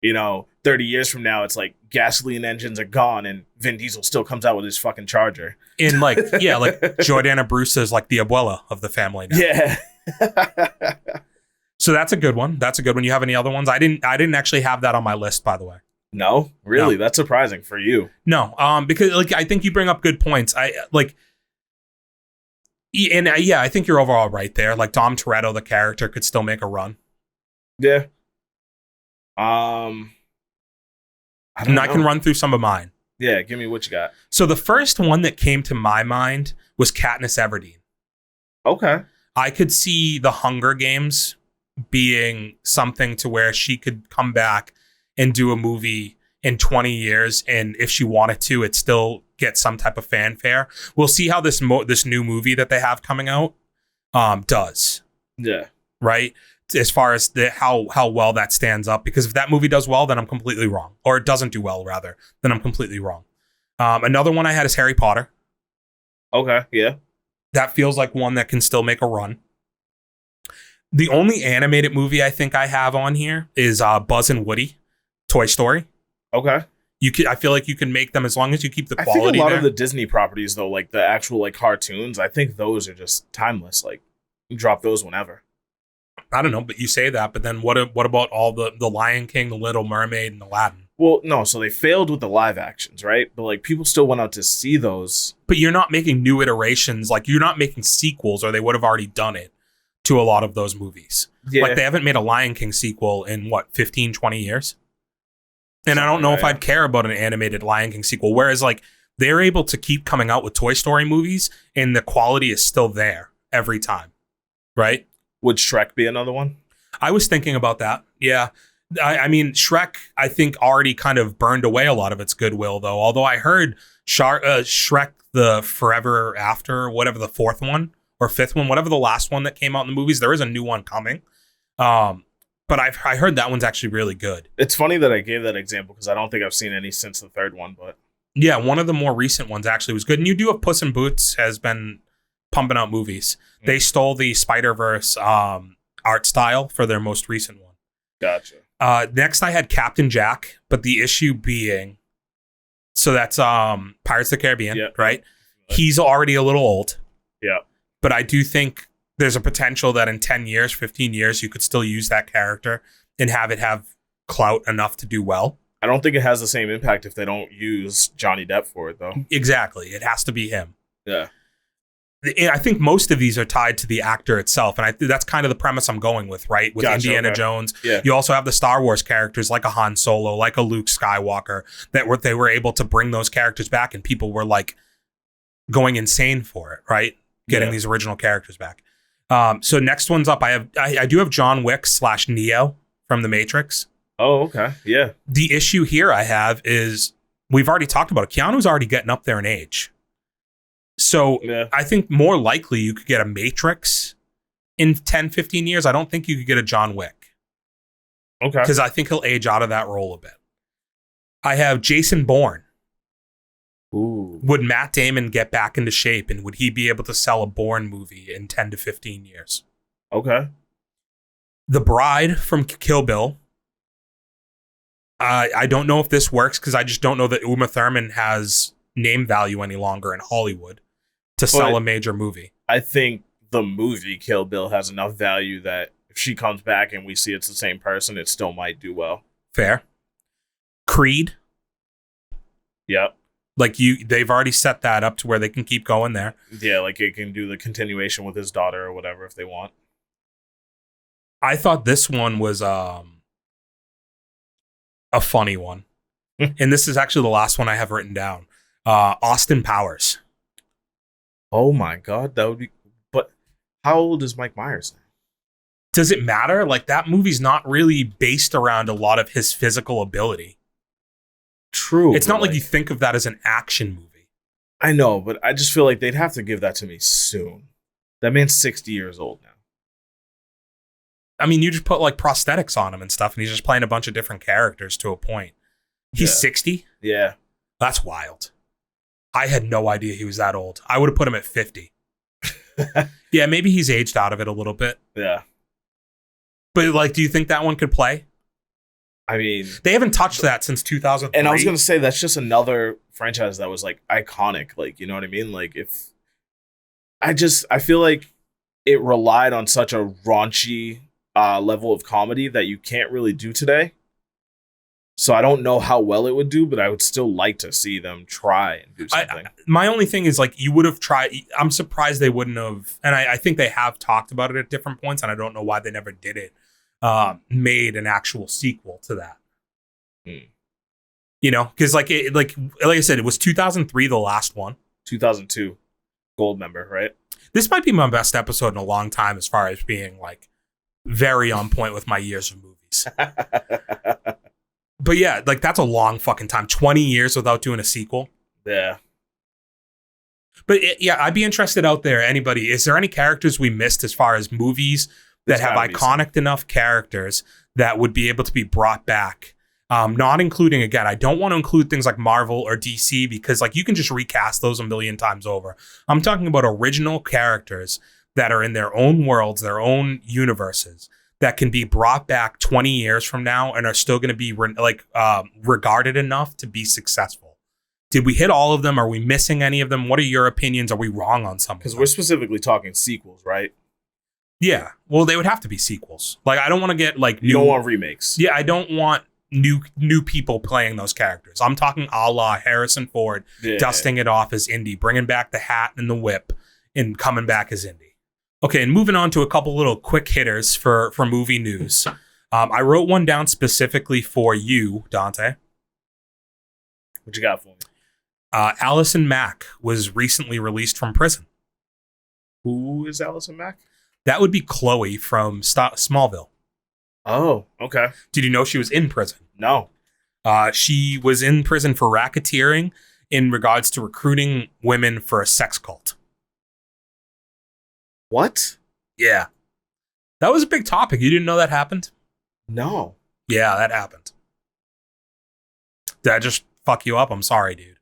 you know, 30 years from now, it's like gasoline engines are gone and Vin Diesel still comes out with his fucking Charger. And like, yeah, like Jordana Brewster is like the abuela of the family now. Yeah. So that's a good one. That's a good one. You have any other ones? I didn't actually have that on my list, by the way. No, really? No. That's surprising for you. No, because like I think you bring up good points. I think you're overall right there. Like Dom Toretto, the character, could still make a run. Yeah. I can run through some of mine. Yeah, give me what you got. So the first one that came to my mind was Katniss Everdeen. Okay. I could see the Hunger Games being something to where she could come back and do a movie in 20 years, and if she wanted to, it still get some type of fanfare. We'll see how this new movie that they have coming out does. Yeah. Right? As far as how well that stands up, because if that movie does well, then I'm completely wrong. Or it doesn't do well, rather, then I'm completely wrong. Another one I had is Harry Potter. Okay, yeah. That feels like one that can still make a run. The only animated movie I think I have on here is Buzz and Woody, Toy Story. Okay. I feel like you can make them as long as you keep the quality. I think a lot there. of the Disney properties, though, like the actual like cartoons, I think those are just timeless. Like, you drop those whenever. I don't know, but you say that. But then what about all the Lion King, the Little Mermaid, and Aladdin? Well, no, so they failed with the live actions, right? But like people still went out to see those. But you're not making new iterations. Like you're not making sequels, or they would have already done it to a lot of those movies. Yeah. Like they haven't made a Lion King sequel in 15, 20 years? And I don't know if I'd care about an animated Lion King sequel. Whereas like they're able to keep coming out with Toy Story movies and the quality is still there every time. Right? Would Shrek be another one? I was thinking about that. Yeah. I mean, Shrek, I think already kind of burned away a lot of its goodwill though. Although I heard Shrek the Forever After, whatever the fourth one or fifth one, whatever the last one that came out in the movies, there is a new one coming. But I heard that one's actually really good. It's funny that I gave that example because I don't think I've seen any since the third one. But yeah, one of the more recent ones actually was good. And you do have Puss in Boots has been pumping out movies. Mm-hmm. They stole the Spider-Verse art style for their most recent one. Gotcha. Next, I had Captain Jack, but the issue being, so that's Pirates of the Caribbean, right? He's already a little old. Yeah. But I do think there's a potential that in 10 years, 15 years, you could still use that character and have it have clout enough to do well. I don't think it has the same impact if they don't use Johnny Depp for it, though. Exactly. It has to be him. Yeah. I think most of these are tied to the actor itself. And that's kind of the premise I'm going with, right? With Indiana Jones. Yeah. You also have the Star Wars characters like a Han Solo, like a Luke Skywalker, they were able to bring those characters back and people were like going insane for it, right? Getting these original characters back. So next one's up. I do have John Wick / Neo from The Matrix. Oh, okay. Yeah. The issue here I have is we've already talked about it. Keanu's already getting up there in age. So I think more likely you could get a Matrix in 10, 15 years. I don't think you could get a John Wick. Okay. Because I think he'll age out of that role a bit. I have Jason Bourne. Ooh. Would Matt Damon get back into shape and would he be able to sell a Bourne movie in 10 to 15 years? Okay. The Bride from Kill Bill. I don't know if this works because I just don't know that Uma Thurman has name value any longer in Hollywood to sell a major movie. I think the movie Kill Bill has enough value that if she comes back and we see it's the same person, it still might do well. Fair. Creed. Yep. Like they've already set that up to where they can keep going there. Yeah, like it can do the continuation with his daughter or whatever if they want. I thought this one was a funny one. And this is actually the last one I have written down. Austin Powers. Oh my God, that would be. But how old is Mike Myers now? Does it matter? Like that movie's not really based around a lot of his physical ability. True. It's not like you think of that as an action movie. I know, but I just feel like they'd have to give that to me soon. That man's 60 years old now. I mean, you just put like prosthetics on him and stuff, and he's just playing a bunch of different characters to a point. He's 60? Yeah. That's wild. I had no idea he was that old. I would have put him at 50. Yeah, maybe he's aged out of it a little bit. Yeah. But like, do you think that one could play? I mean, they haven't touched that since 2003. And I was going to say, that's just another franchise that was like iconic. Like, you know what I mean? Like I feel like it relied on such a raunchy level of comedy that you can't really do today. So I don't know how well it would do, but I would still like to see them try and do something. My only thing is like, you would have tried. I'm surprised they wouldn't have. And I think they have talked about it at different points, and I don't know why they never did it. Made an actual sequel to that. You know, because like I said, it was 2003 the last one. 2002, gold member, right? This might be my best episode in a long time as far as being like very on point with my years of movies. But yeah, like that's a long fucking time. 20 years without doing a sequel. Yeah. But I'd be interested out there. Anybody, is there any characters we missed as far as movies that have iconic enough characters that would be able to be brought back Not including, again, I don't want to include things like Marvel or DC because like you can just recast those a million times over. I'm talking about original characters that are in their own worlds, their own universes that can be brought back 20 years from now and are still going to be regarded enough to be successful. Did we hit all of them? Are we missing any of them? What are your opinions? Are we wrong on some? Because we're specifically talking sequels, right? Yeah. Well, they would have to be sequels. Like, I don't want to get like you don't want remakes. Yeah, I don't want new people playing those characters. I'm talking a la Harrison Ford, dusting it off as Indy, bringing back the hat and the whip, and coming back as Indy. Okay, and moving on to a couple little quick hitters for movie news. I wrote one down specifically for you, Dante. What you got for me? Allison Mack was recently released from prison. Who is Allison Mack? That would be Chloe from Smallville. Oh, okay. Did you know she was in prison? No. She was in prison for racketeering in regards to recruiting women for a sex cult. What? Yeah. That was a big topic. You didn't know that happened? No. Yeah, that happened. Did I just fuck you up? I'm sorry, dude.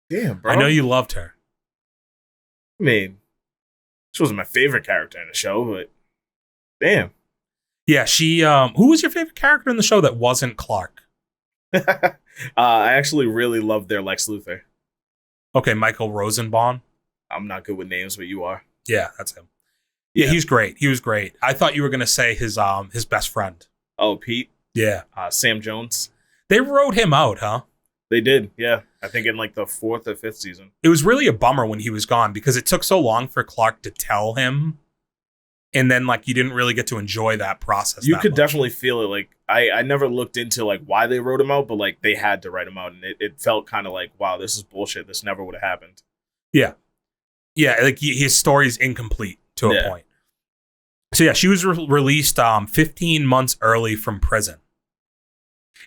Damn, bro. I know you loved her. I mean, she wasn't my favorite character in the show, but damn. Yeah, she, who was your favorite character in the show that wasn't Clark? I actually really loved their Lex Luthor. Okay, Michael Rosenbaum. I'm not good with names, but you are. Yeah, that's him. Yeah, he was great. He was great. I thought you were going to say his best friend. Oh, Pete? Yeah. Sam Jones. They wrote him out, huh? They did, yeah. I think in like the 4th or 5th season. It was really a bummer when he was gone because it took so long for Clark to tell him. And then like you didn't really get to enjoy that process. You could definitely feel it. Like I never looked into like why they wrote him out, but like they had to write him out. And it felt kind of like, wow, this is bullshit. This never would have happened. Yeah. Yeah, like his story's incomplete to a point. So yeah, she was released 15 months early from prison.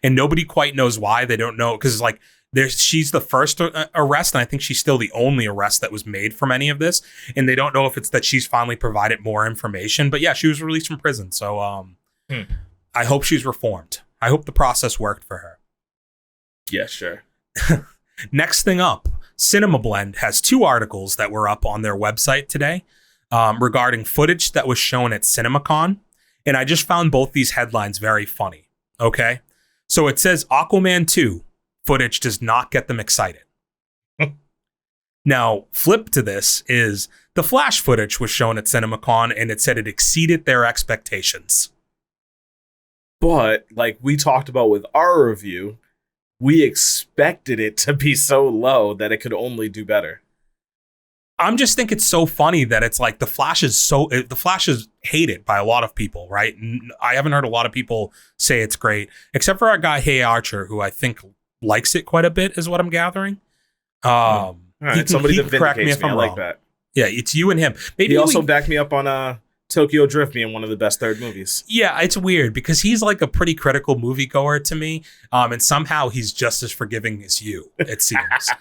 And nobody quite knows why. They don't know because like she's the first arrest, and I think she's still the only arrest that was made from any of this. And they don't know if it's that she's finally provided more information. But yeah, she was released from prison. So I hope she's reformed. I hope the process worked for her. Yeah, sure. Next thing up, Cinema Blend has 2 articles that were up on their website today regarding footage that was shown at CinemaCon. And I just found both these headlines very funny. Okay. So it says Aquaman 2 footage does not get them excited. Now, flip to this is the Flash footage was shown at CinemaCon and it said it exceeded their expectations. But like we talked about with our review, we expected it to be so low that it could only do better. I'm just think it's so funny that it's like the Flash is hated by a lot of people, right? I haven't heard a lot of people say it's great, except for our guy Hey Archer, who I think likes it quite a bit, is what I'm gathering. All right, somebody that vindicates me. I like that. Yeah, it's you and him. Maybe he also backed me up on Tokyo Drift being one of the best third movies. Yeah, it's weird because he's like a pretty critical moviegoer to me, and somehow he's just as forgiving as you, it seems.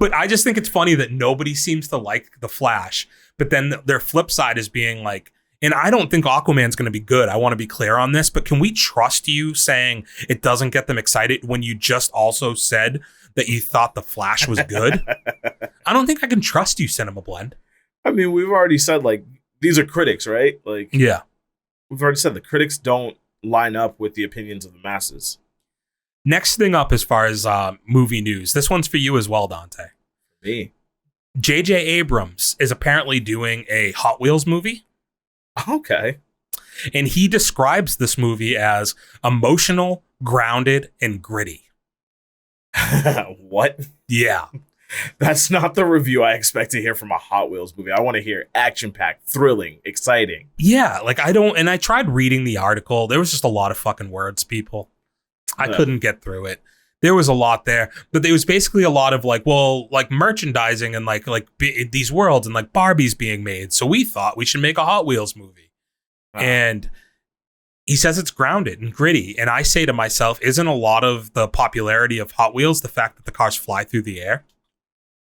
But I just think it's funny that nobody seems to like The Flash, but then their flip side is being like, and I don't think Aquaman's going to be good. I want to be clear on this, but can we trust you saying it doesn't get them excited when you just also said that you thought The Flash was good? I don't think I can trust you, Cinema Blend. I mean, we've already said, like, these are critics, right? Like, yeah. We've already said the critics don't line up with the opinions of the masses. Next thing up as far as movie news. This one's for you as well, Dante. Me. J.J. Abrams is apparently doing a Hot Wheels movie. Okay. And he describes this movie as emotional, grounded, and gritty. What? Yeah. That's not the review I expect to hear from a Hot Wheels movie. I want to hear action-packed, thrilling, exciting. Yeah, like I tried reading the article. There was just a lot of fucking words, people. I couldn't get through it. There was a lot there, but there was basically a lot of like, well, like merchandising and like these worlds and like Barbie's being made. So we thought we should make a Hot Wheels movie. And he says it's grounded and gritty. And I say to myself, isn't a lot of the popularity of Hot Wheels the fact that the cars fly through the air?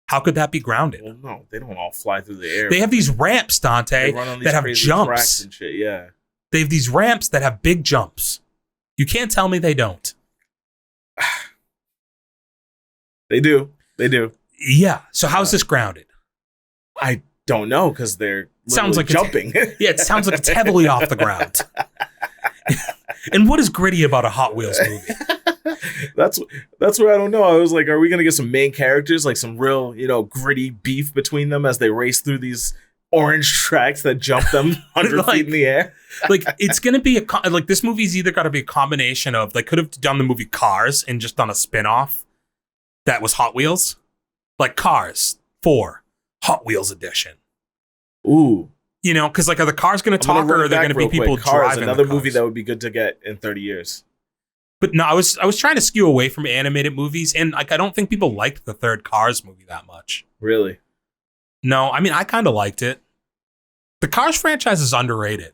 How could that be grounded? Well, no, they don't all fly through the air. They have these ramps, Dante, that have jumps. And shit, yeah. They have these ramps that have big jumps. You can't tell me they don't. They do. They do. Yeah. So how's this grounded? I don't know because they're Sounds like jumping. Yeah, it sounds like it's heavily off the ground. And what is gritty about a Hot Wheels movie? That's where I don't know. I was like, are we gonna get some main characters, like some real, gritty beef between them as they race through these orange tracks that jump them 100 feet in the air? Like, it's gonna be like this movie's either got to be a combination of, they could have done the movie Cars and just done a spin-off that was Hot Wheels, like Cars 4 Hot Wheels edition. Ooh. Because like, are the cars going to talk, or are there going to be people driving another the cars? movie that would be good to get in 30 years. But no, I was trying to skew away from animated movies, and like, I don't think people liked the third Cars movie that much. Really? No, I mean, I kind of liked it. The Cars franchise is underrated.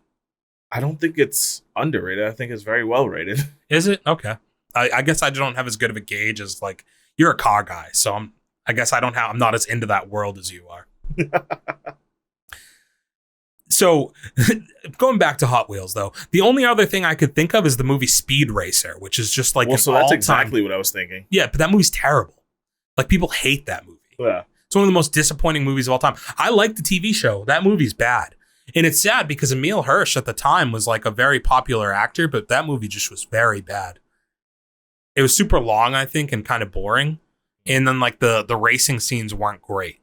I don't think it's underrated. I think it's very well rated. Is it? Okay. I guess I don't have as good of a gauge as, like, you're a car guy, so I'm not as into that world as you are. So, going back to Hot Wheels, though, the only other thing I could think of is the movie Speed Racer, which is just like so that's exactly what I was thinking. Yeah, but that movie's terrible. Like, people hate that movie. Yeah. It's one of the most disappointing movies of all time. I like the TV show. That movie's bad. And it's sad because Emile Hirsch at the time was like a very popular actor, but that movie just was very bad. It was super long, I think, and kind of boring. And then like the racing scenes weren't great.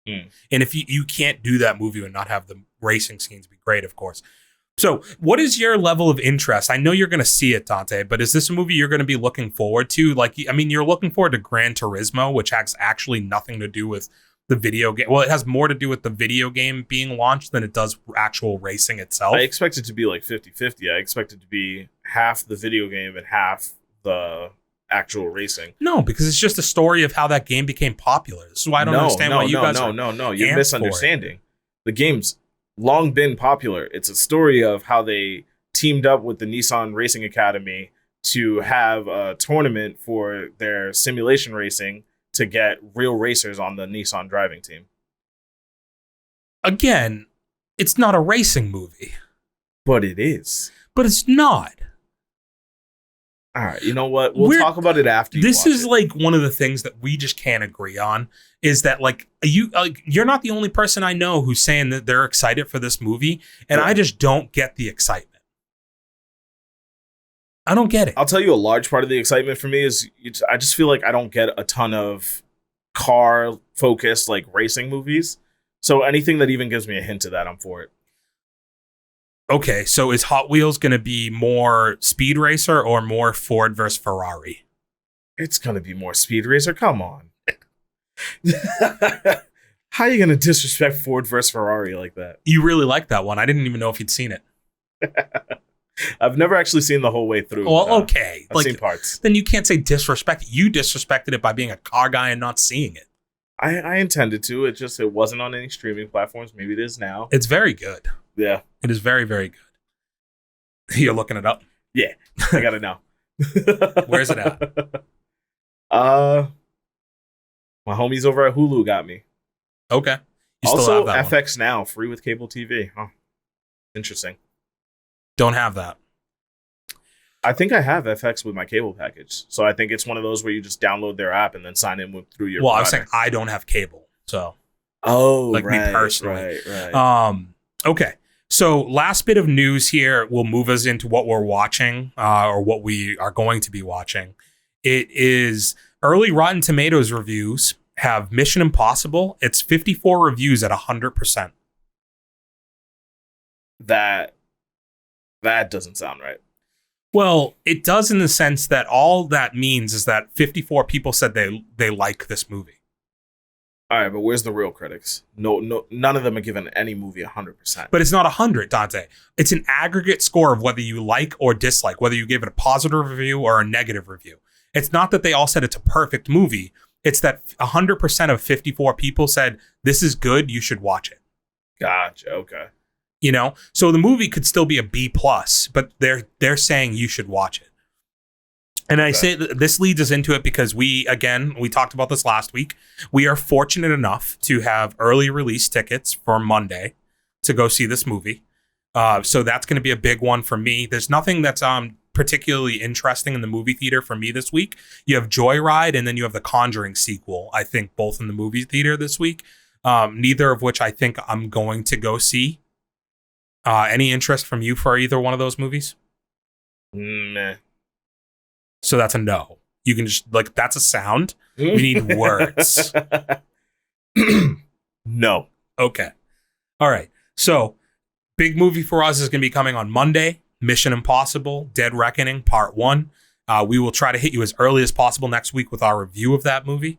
And if you can't do that movie and not have the racing scenes be great, of course. So what is your level of interest? I know you're going to see it, Dante, but is this a movie you're going to be looking forward to? Like, I mean, you're looking forward to Gran Turismo, which has actually nothing to do with the video game. Well, it has more to do with the video game being launched than it does actual racing itself. I expect it to be like 50-50. I expect it to be half the video game and half the actual racing. No, because it's just a story of how that game became popular. This is why I don't understand why you guys are No. You're misunderstanding. The game's long been popular. It's a story of how they teamed up with the Nissan Racing Academy to have a tournament for their simulation racing to get real racers on the Nissan driving team. Again, it's not a racing movie. But it is. But it's not. All right, you know what? We'll talk about it after you This is watch it. like one of the things that we just can't agree on, is that like you're not the only person I know who's saying that they're excited for this movie, and I just don't get the excitement. I don't get it. I'll tell you, a large part of the excitement for me is I just feel like I don't get a ton of car-focused like racing movies. So anything that even gives me a hint of that, I'm for it. Okay, so is Hot Wheels going to be more Speed Racer or more Ford versus Ferrari? It's going to be more Speed Racer. Come on. How are you going to disrespect Ford versus Ferrari like that? You really like that one. I didn't even know if you'd seen it. I've never actually seen the whole way through. Well, okay. I've seen parts. Then you can't say disrespect. You disrespected it by being a car guy and not seeing it. I intended to. It wasn't on any streaming platforms. Maybe it is now. It's very good. Yeah. It is very, very good. You're looking it up? Yeah. I got to know. Where's it at? My homies over at Hulu got me. Okay. You also, still have that FX Now, free with cable TV. Huh. Interesting. Don't have that. I think I have FX with my cable package. So I think it's one of those where you just download their app and then sign in through your Well, provider. I was saying I don't have cable. So. Oh, like right, me personally. Right. Okay. So last bit of news here will move us into what we're watching or what we are going to be watching. It is early Rotten Tomatoes reviews have Mission Impossible. It's 54 reviews at 100%. That doesn't sound right. Well, it does in the sense that all that means is that 54 people said they like this movie. All right, but where's the real critics? No, none of them are giving any movie 100%. But it's not 100, Dante. It's an aggregate score of whether you like or dislike, whether you give it a positive review or a negative review. It's not that they all said it's a perfect movie. It's that 100% of 54 people said, this is good, you should watch it. Gotcha, okay. You know? So the movie could still be a B+, but they're saying you should watch it. And I say this leads us into it because we talked about this last week. We are fortunate enough to have early release tickets for Monday to go see this movie. So that's going to be a big one for me. There's nothing that's particularly interesting in the movie theater for me this week. You have Joyride, and then you have the Conjuring sequel, I think, both in the movie theater this week. Neither of which I think I'm going to go see. Any interest from you for either one of those movies? Meh. So that's a no. You can just, like, that's a sound. We need words. No. Okay. All right. So, big movie for us is going to be coming on Monday. Mission Impossible, Dead Reckoning, Part 1. We will try to hit you as early as possible next week with our review of that movie.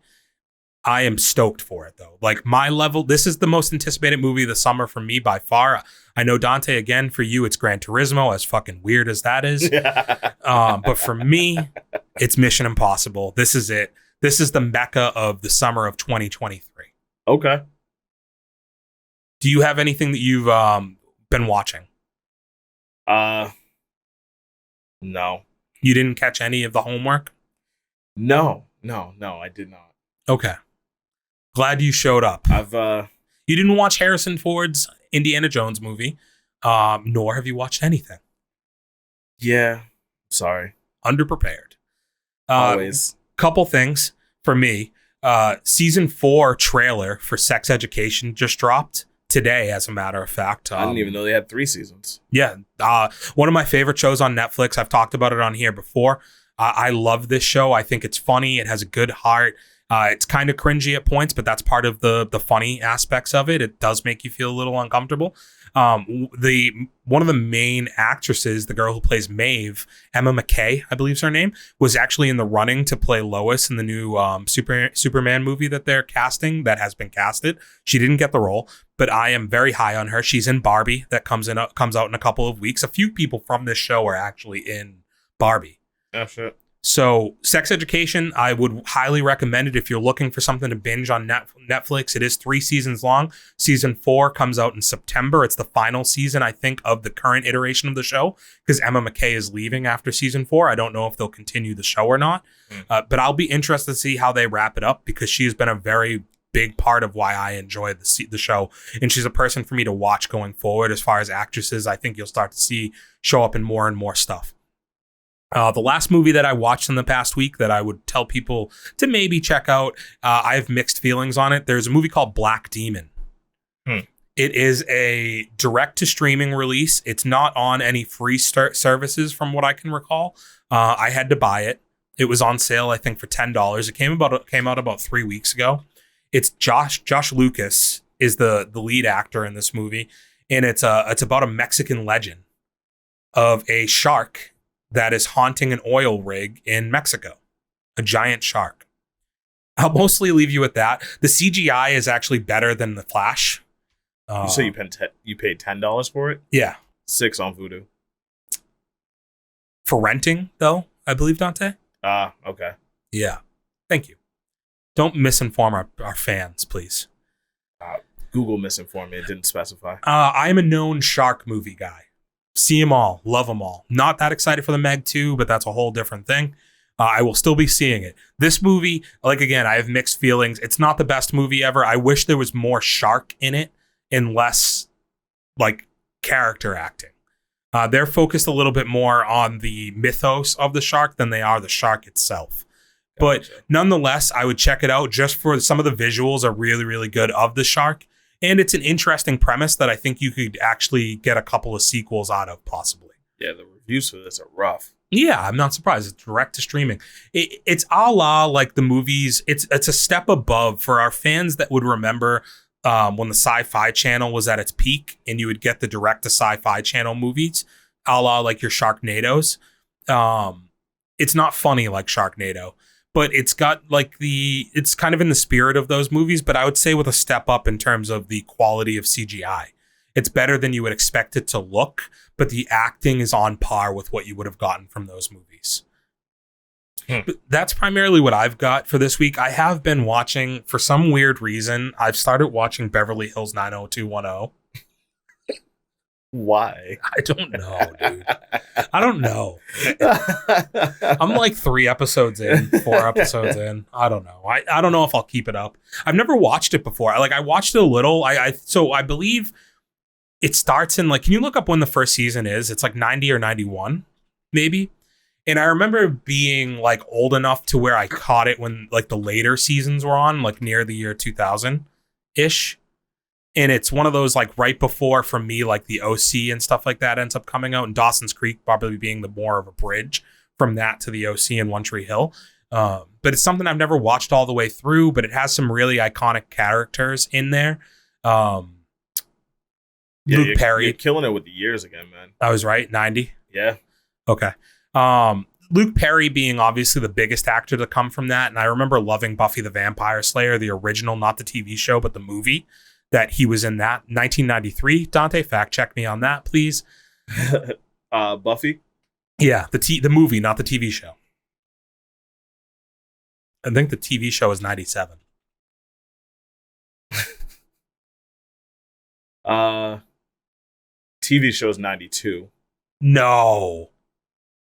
I am stoked for it, though. Like, my level, this is the most anticipated movie of the summer for me by far. I know, Dante, again, for you, it's Gran Turismo, as fucking weird as that is. But for me, it's Mission Impossible. This is it. This is the mecca of the summer of 2023. Okay. Do you have anything that you've been watching? No. You didn't catch any of the homework? No, I did not. Okay. Glad you showed up. You didn't watch Harrison Ford's Indiana Jones movie, nor have you watched anything. Yeah. Sorry. Underprepared. Always. Couple things for me. Season 4 trailer for Sex Education just dropped today, as a matter of fact. I didn't even know they had 3 seasons. Yeah. One of my favorite shows on Netflix. I've talked about it on here before. I love this show. I think it's funny. It has a good heart. It's kind of cringy at points, but that's part of the funny aspects of it. It does make you feel a little uncomfortable. One of the main actresses, the girl who plays Maeve, Emma McKay, I believe is her name, was actually in the running to play Lois in the new Superman movie that they're casting, that has been casted. She didn't get the role, but I am very high on her. She's in Barbie that comes out in a couple of weeks. A few people from this show are actually in Barbie. Oh, shit. So, Sex Education, I would highly recommend it if you're looking for something to binge on Netflix. It is 3 seasons long. Season 4 comes out in September. It's the final season, I think, of the current iteration of the show, because Emma McKay is leaving after season 4. I don't know if they'll continue the show or not, but I'll be interested to see how they wrap it up, because she has been a very big part of why I enjoy the show, and she's a person for me to watch going forward. As far as actresses, I think you'll start to see show up in more and more stuff. The last movie that I watched in the past week that I would tell people to maybe check out, I have mixed feelings on it. There's a movie called Black Demon. It is a direct-to-streaming release. It's not on any free services from what I can recall. I had to buy it. It was on sale, I think, for $10. It came out about 3 weeks ago. It's Josh Lucas is the lead actor in this movie, and it's about a Mexican legend of a shark that is haunting an oil rig in Mexico, a giant shark. I'll mostly leave you with that. The CGI is actually better than The Flash. You say you paid $10 for it? Yeah. $6 on Vudu. For renting, though, I believe, Dante? Okay. Yeah. Thank you. Don't misinform our fans, please. Google misinformed me. It didn't specify. I am a known shark movie guy. See them all. Love them all. Not that excited for the Meg 2, but that's a whole different thing. I will still be seeing it. This movie, like, again, I have mixed feelings. It's not the best movie ever. I wish there was more shark in it and less, like, character acting. They're focused a little bit more on the mythos of the shark than they are the shark itself. But nonetheless, I would check it out just for some of the visuals are really, really good of the shark. And it's an interesting premise that I think you could actually get a couple of sequels out of, possibly. Yeah, the reviews for this are rough. Yeah, I'm not surprised. It's direct to streaming. It's a la like the movies. It's a step above for our fans that would remember when the Sci-Fi Channel was at its peak and you would get the direct to Sci-Fi Channel movies, a la like your Sharknadoes. It's not funny like Sharknado, but it's got like it's kind of in the spirit of those movies, but I would say with a step up in terms of the quality of CGI. It's better than you would expect it to look, but the acting is on par with what you would have gotten from those movies. But that's primarily what I've got for this week. I have been watching, for some weird reason, I've started watching Beverly Hills 90210. Why? I don't know, dude. I don't know. I'm like 3 episodes in, 4 episodes in. I don't know. I don't know if I'll keep it up. I've never watched it before. I watched it a little. So I believe it starts in, like, can you look up when the first season is? It's like 90 or 91, maybe. And I remember being like old enough to where I caught it when like the later seasons were on, like near the year 2000 ish. And it's one of those like right before, for me, like the OC and stuff like that ends up coming out, and Dawson's Creek probably being the more of a bridge from that to the OC and One Tree Hill. But it's something I've never watched all the way through, but it has some really iconic characters in there. Luke Perry. You're killing it with the years again, man. I was right, 90. Yeah. Okay. Luke Perry being obviously the biggest actor to come from that. And I remember loving Buffy the Vampire Slayer, the original, not the TV show, but the movie that he was in that. 1993. Dante, fact check me on that, please. Buffy? Yeah, the movie, not the TV show. I think the TV show is 97. TV show is 92. No.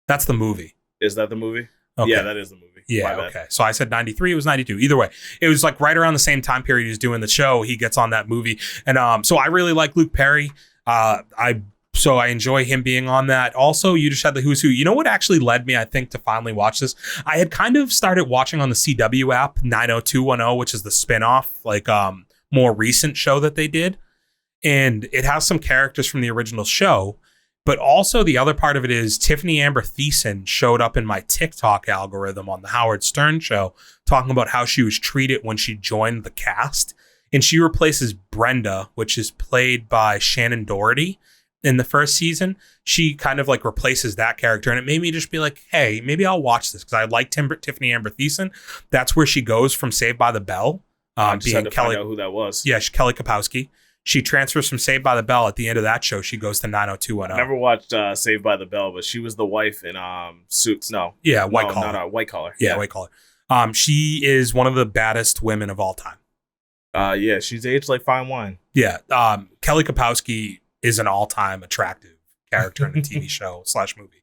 That's the movie. Is that the movie? Okay. Yeah, that is the movie. Yeah, okay. So I said 93, it was 92. Either way, it was like right around the same time period he's doing the show, he gets on that movie. And so I really like Luke Perry. So I enjoy him being on that. Also, you just had the Who's Who. You know what actually led me, I think, to finally watch this? I had kind of started watching on the CW app, 90210, which is the spinoff, like more recent show that they did. And it has some characters from the original show. But also the other part of it is Tiffany Amber Thiessen showed up in my TikTok algorithm on the Howard Stern show talking about how she was treated when she joined the cast. And she replaces Brenda, which is played by Shannon Doherty in the first season. She kind of like replaces that character. And it made me just be like, hey, maybe I'll watch this because I like Tiffany Amber Thiessen. That's where she goes from Saved by the Bell. I just being had to Kelly, find out who that was. Yeah, Kelly Kapowski. She transfers from Saved by the Bell. At the end of that show, she goes to 90210. I never watched Saved by the Bell, but she was the wife in Suits. No. Yeah, White Collar. No, White Collar. Yeah, White Collar. She is one of the baddest women of all time. Yeah, she's aged like fine wine. Yeah. Kelly Kapowski is an all-time attractive character in a TV show / movie.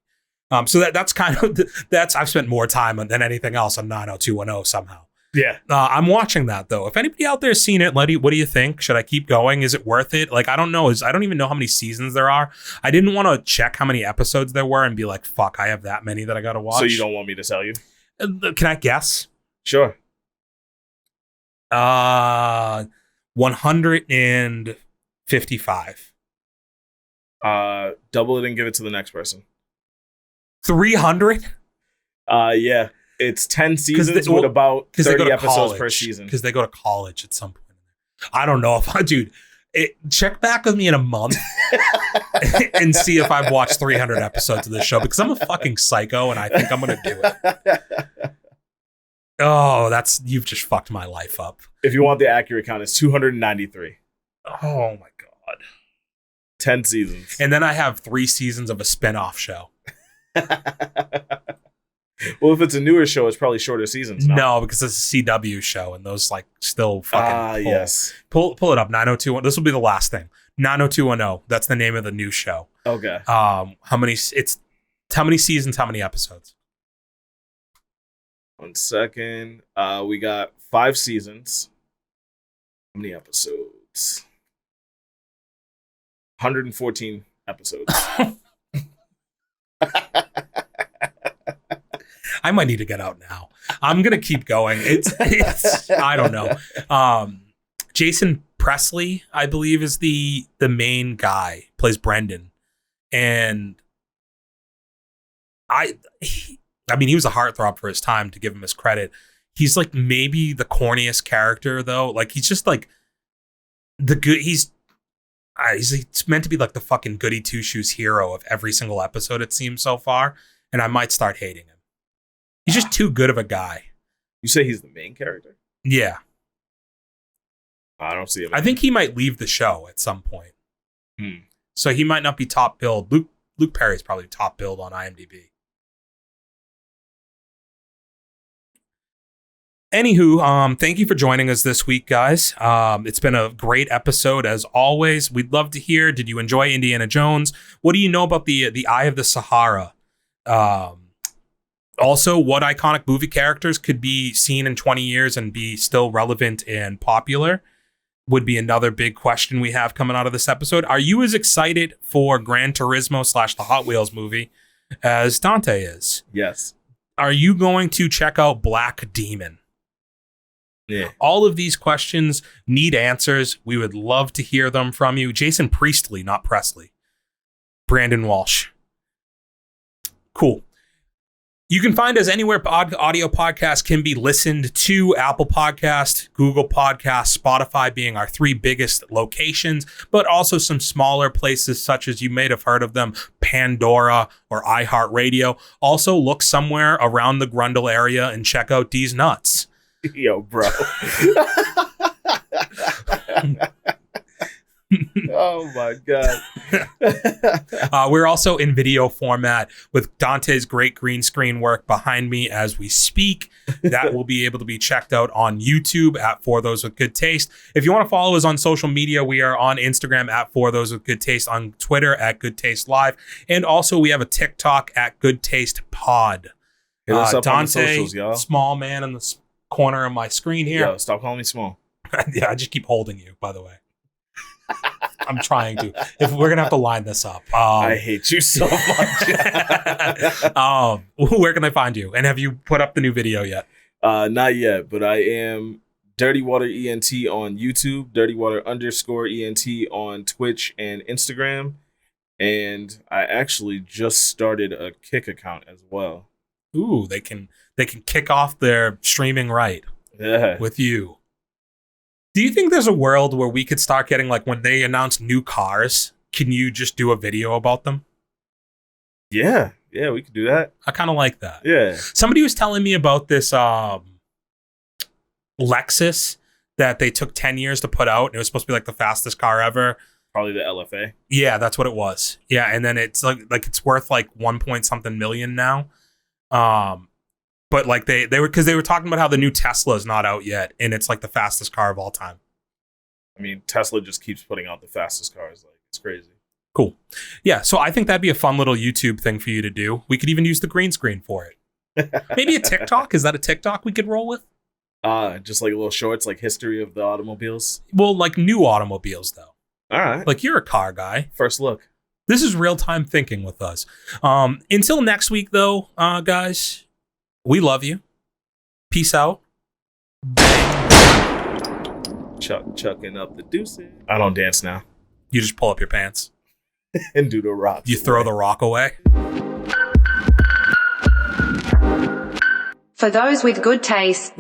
So that's kind of, I've spent more time than anything else on 90210 somehow. Yeah. I'm watching that, though. If anybody out there's seen it, what do you think? Should I keep going? Is it worth it? Like, I don't know. I don't even know how many seasons there are. I didn't want to check how many episodes there were and be like, fuck, I have that many that I got to watch. So you don't want me to tell you? Can I guess? Sure. 155. Double it and give it to the next person. 300? Yeah. It's 10 seasons with about 30 episodes per season. Because they go to college at some point. I don't know if check back with me in a month and see if I've watched 300 episodes of this show, because I'm a fucking psycho and I think I'm going to do it. Oh, you've just fucked my life up. If you want the accurate count, it's 293. Oh my God. 10 seasons. And then I have 3 seasons of a spinoff show. Well, if it's a newer show, it's probably shorter seasons. No, because it's a CW show, and those like still fucking yes. Pull it up. 90210. This will be the last thing. 90210. That's the name of the new show. Okay. How many seasons? How many episodes? 1 second. We got 5 seasons. How many episodes? 114 episodes. I might need to get out now. I'm gonna keep going. It's I don't know. Jason Presley, I believe, is the main guy, plays Brendan, and I mean, he was a heartthrob for his time, to give him his credit. He's like maybe the corniest character though. Like he's just like the good. He's meant to be like the fucking goody two shoes hero of every single episode, it seems so far, and I might start hating him. He's just too good of a guy. You say he's the main character? Yeah. I don't see him. I think he might leave the show at some point. So he might not be top billed. Luke Perry's probably top billed on IMDb. Anywho, thank you for joining us this week, guys. It's been a great episode as always. We'd love to hear, did you enjoy Indiana Jones? What do you know about the Eye of the Sahara? Also, what iconic movie characters could be seen in 20 years and be still relevant and popular would be another big question we have coming out of this episode. Are you as excited for Gran Turismo / the Hot Wheels movie as Dante is. Yes. Are you going to check out Black Demon? Yeah. All of these questions need answers. We would love to hear them from you. Jason Priestley, not Presley. Brandon Walsh. Cool. You can find us anywhere audio podcasts can be listened to. Apple Podcast, Google Podcast, Spotify being our 3 biggest locations, but also some smaller places such as, you may have heard of them, Pandora or iHeartRadio. Also look somewhere around the Grundle area and check out D's Nuts. Yo, bro. Oh my God. We're also in video format with Dante's great green screen work behind me as we speak. That will be able to be checked out on YouTube at For Those With Good Taste. If you want to follow us on social media, we are on Instagram at For Those With Good Taste, on Twitter at Good Taste Live, and also we have a TikTok at Good Taste Pod. Hit us up on the Dante, socials, y'all. small man in the corner of my screen here. Yo, stop calling me small. Yeah, I just keep holding you, by the way. I'm trying to. If we're gonna have to line this up. I hate you so much. Where can I find you? And have you put up the new video yet? Not yet, but I am Dirty Water ENT on YouTube, Dirty Water _ENT on Twitch and Instagram, and I actually just started a Kick account as well. Ooh, they can kick off their streaming right with you. Do you think there's a world where we could start getting, like, when they announce new cars, can you just do a video about them? Yeah, we could do that. I kind of like that. Yeah. Somebody was telling me about this Lexus that they took 10 years to put out, and it was supposed to be like the fastest car ever. Probably the LFA. Yeah, that's what it was. Yeah, and then it's like it's worth like 1 point something million now. But like they were talking about how the new Tesla is not out yet, and it's like the fastest car of all time. I mean, Tesla just keeps putting out the fastest cars. Like, it's crazy. Cool. Yeah, so I think that'd be a fun little YouTube thing for you to do. We could even use the green screen for it. Maybe a TikTok. Is that a TikTok we could roll with? Just like little shorts, like history of the automobiles. Well, like new automobiles though. All right. Like, you're a car guy. First look. This is real-time thinking with us. Until next week, though, guys, we love you. Peace out. Chucking up the deuces. I don't dance now. You just pull up your pants. And do the rock. You throw the rock away. For those with good taste.